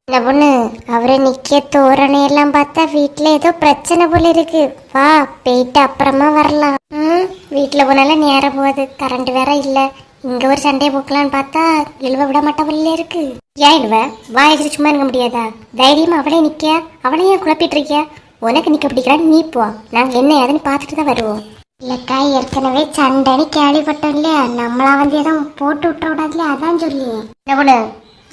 சின்ன பொண்ணு, அவரை நிக்க தோரணை எல்லாம் பார்த்தா வீட்டுல ஏதோ பிரச்சனை போல இருக்கு. வா போயிட்டு அப்புறமா வரலாம். வீட்டுல போனாலும் நேரம் போகுது, கரண்ட் வேற இல்ல. இங்க ஒரு சண்டையை போக்கலான்னு பார்த்தா இழுவ விட மாட்டவல்ல இருக்கு. ஏன் இழுவ வாய்க்கு சும்மா இருக்க முடியாதா? தைரியமா அவளே நிக்க, அவளையும் குழப்பிட்டு இருக்க. உனக்கு நிக்க பிடிக்கிறான்னு நீ போ, நாங்க என்ன ஏதுன்னு பார்த்துட்டு தான் வருவோம். இல்லக்கா, ஏற்கனவே சண்டைன்னு கேள்விப்பட்டோம் இல்லையா, நம்மளா வந்து எதுவும் போட்டு விட்டுற கூடாதுல, அதான் சொல்லி. என்ன பொண்ணு,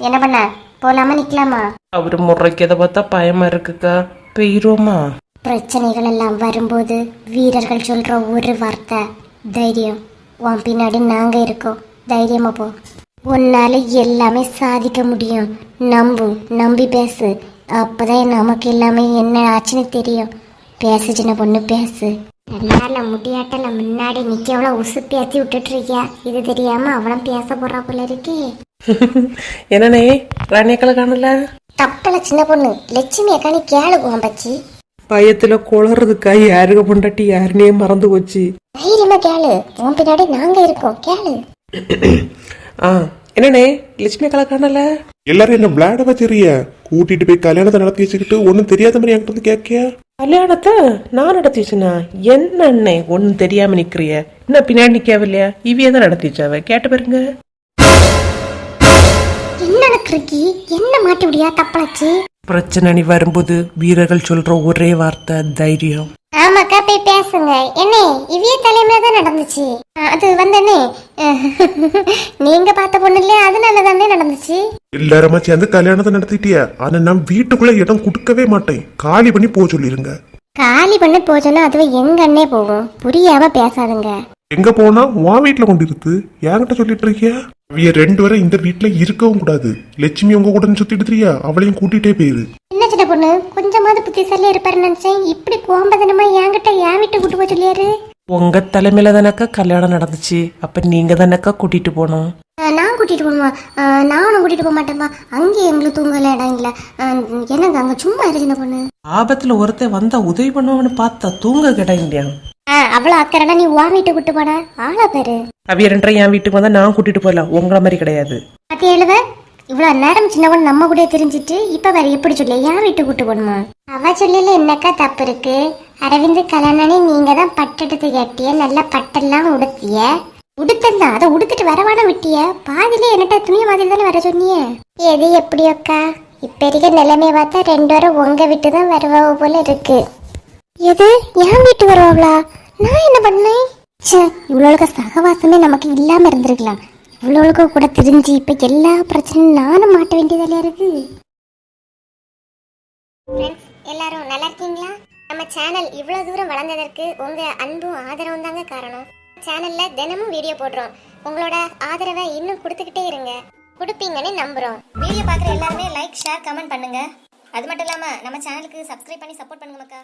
என்ன பண்ண, போலாமா நிக்கலாமா? அவரு முறைக்கதை பார்த்தா பயமா இருக்குக்கா. போயிருவோமா? பிரச்சனைகள் எல்லாம் வரும்போது வீரர்கள் சொல்ற ஒரு வார்த்தை தைரியம். உன் பின்னாடி நாங்க இருக்கோம், தைரியமா போ. உன்னால எல்லாமே சாதிக்க முடியும். நம்பி பேசு. அப்பதான் நமக்கு எல்லாமே என்ன ஆச்சுன்னு தெரியும். பேசு சின்ன பொண்ணு, பேசு. என்னால முடியாட்டல முன்னாடி நிக்க எவ்வளோ உசு பேசி விட்டுட்டு இருக்கியா? இது தெரியாம அவளும் பேச போறா போல இருக்கே. என்னண்ணே ராணியக்களை காணல? தப்பல சின்ன பொண்ணு, லட்சுமி அக்கா நீ கேளுக்குவோம் பச்சி. பயத்துல குளறதுக்கா யாருக்க பொண்டாட்டி யாருனே மறந்து போச்சு. தைரியமா கேளு, உன் பின்னாடி நாங்க இருக்கோம், கேளு. என்னண்ணே லட்சுமி அக்களை காணல? எல்லாரும் என்ன விளையாட வச்சிருக்க? கூட்டிட்டு போய் கல்யாணத்தை நடத்தி வச்சுக்கிட்டு ஒன்னும் தெரியாத மாதிரி என்கிட்ட வந்து கேட்கியா? கல்யாணத்தை நான் நடத்திச்சுனா என்ன அண்ணே ஒன்னும் தெரியாம நிக்கிறிய? என்ன பின்னாடி நிக்காவில்லையா? இவியதான் நடத்திச்சாவ, கேட்டு பாருங்க. என்ன நடக்குறீ? என்ன மாட்டி விடியா தப்பலாச்சு? பிரச்சனை நீ வரும்போது வீரர்கள் சொல்ற ஒரே வார்த்தை தைரியம். ஆமாக்கா, போய் பேசுங்க. என்ன இவிய தலைமையில தான் நடந்துச்சு. அது வந்தனே நீங்க பார்த்த பொண்ணு இல்லையா, அதனால தானே நடந்துச்சு. எல்லாருமா சேர்ந்து கல்யாணத்தை நடத்திட்டியா? ஆனா நான் வீட்டுக்குள்ள இடம் கொடுக்கவே மாட்டேன். காலி பண்ணி போக சொல்லிருங்க. காலி பண்ணி போச்சோன்னா அதுவே எங்க அண்ணே போகும். புரியாம பேசாதுங்க. எங்க போனா உன் வீட்டுல கொண்டு இருக்கு என்கிட்ட சொல்லிட்டு இருக்கியா? அவிய 2 வரை இந்த வீட்டுல இருக்கவும் கூடாது. லட்சுமி உங்க கூட சுத்திட்டு தெரியா, அவளையும் கூட்டிட்டே போயிரு. என்ன சின்ன பொண்ணு, கொஞ்சமாவது புத்திசாலியா இருப்பாரு நினைச்சேன். இப்படி கோம்பதனமா என்கிட்ட என் வீட்டை கூட்டு போய் சொல்லியாரு. உங்க தலைமையில தானக்கா கல்யாணம் நடந்துச்சு, அப்ப நீங்க தானக்கா கூட்டிட்டு போனோம். நான் கூட்டிட்டு போகணுமா? நானும் கூட்டிட்டு போக மாட்டேன்பா. அங்கே எங்களுக்கு தூங்கல இடம் இல்ல. என்னங்க அங்க சும்மா இரு சின்ன பொண்ணு. ஆபத்துல ஒருத்தன் வந்தா உதவி பண்ணுவான்னு பார்த்தா தூங்க கிடையா? அவ்வளவு அக்கறைனா நீ உன் வீட்டை கூட்டு போன ஆளா பேரு. அவிய 2 என் வீட்டுக்கு வந்தா நான் கூட்டிட்டு போயிடலாம், உங்களை மாதிரி கிடையாது. அத்தி எழுவ இவ்வளவு நேரம் சின்னவன் நம்ம கூட தெரிஞ்சிட்டு இப்ப வேற எப்படி சொல்லி என் வீட்டு கூட்டு போகணுமா? அவ சொல்லல என்னக்கா தப்பு இருக்கு? அரவிந்த் கல்யாணி நீங்க தான் பட்டெடுத்து கட்டிய, நல்ல பட்டெல்லாம் உடுத்திய. உடுத்தான், அதை உடுத்துட்டு வரவான விட்டிய. பாதியில என்னட்ட துணிய மாதிரி தானே வர சொன்னிய. எது எப்படியோக்கா, இப்ப இருக்க நிலைமைய பார்த்தா 2 பேரும் உங்க வீட்டு தான் வருவா போல இருக்கு. எது என் வீட்டு வருவாங்களா? நான் என்ன பண்ணேன்? இவ்வளவுக்கு சகவாசமே நமக்கு இல்லாம இருந்திருக்கலாம். இவ்வளவுக்கு கூட தெரிஞ்சு இப்ப எல்லா பிரச்சனையும் நானும் மாட்ட வேண்டியதால இருக்கு. எல்லாரும் நல்லா இருக்கீங்களா? நம்ம சேனல் இவ்வளவு தூரம் வளர்ந்ததற்கு உங்க அன்பும் ஆதரவும் தாங்க காரணம். சேனல்ல தினமும் வீடியோ போடுறோம். உங்களோட ஆதரவை இன்னும் கொடுத்துக்கிட்டே இருங்க. கொடுப்பீங்கன்னு நம்புறோம். வீடியோ பார்க்குற எல்லாருமே லைக், ஷேர், கமெண்ட் பண்ணுங்க. அது மட்டும் இல்லாம நம்ம சேனலுக்கு சப்ஸ்கிரைப் பண்ணி சப்போர்ட் பண்ணுங்க மக்கா.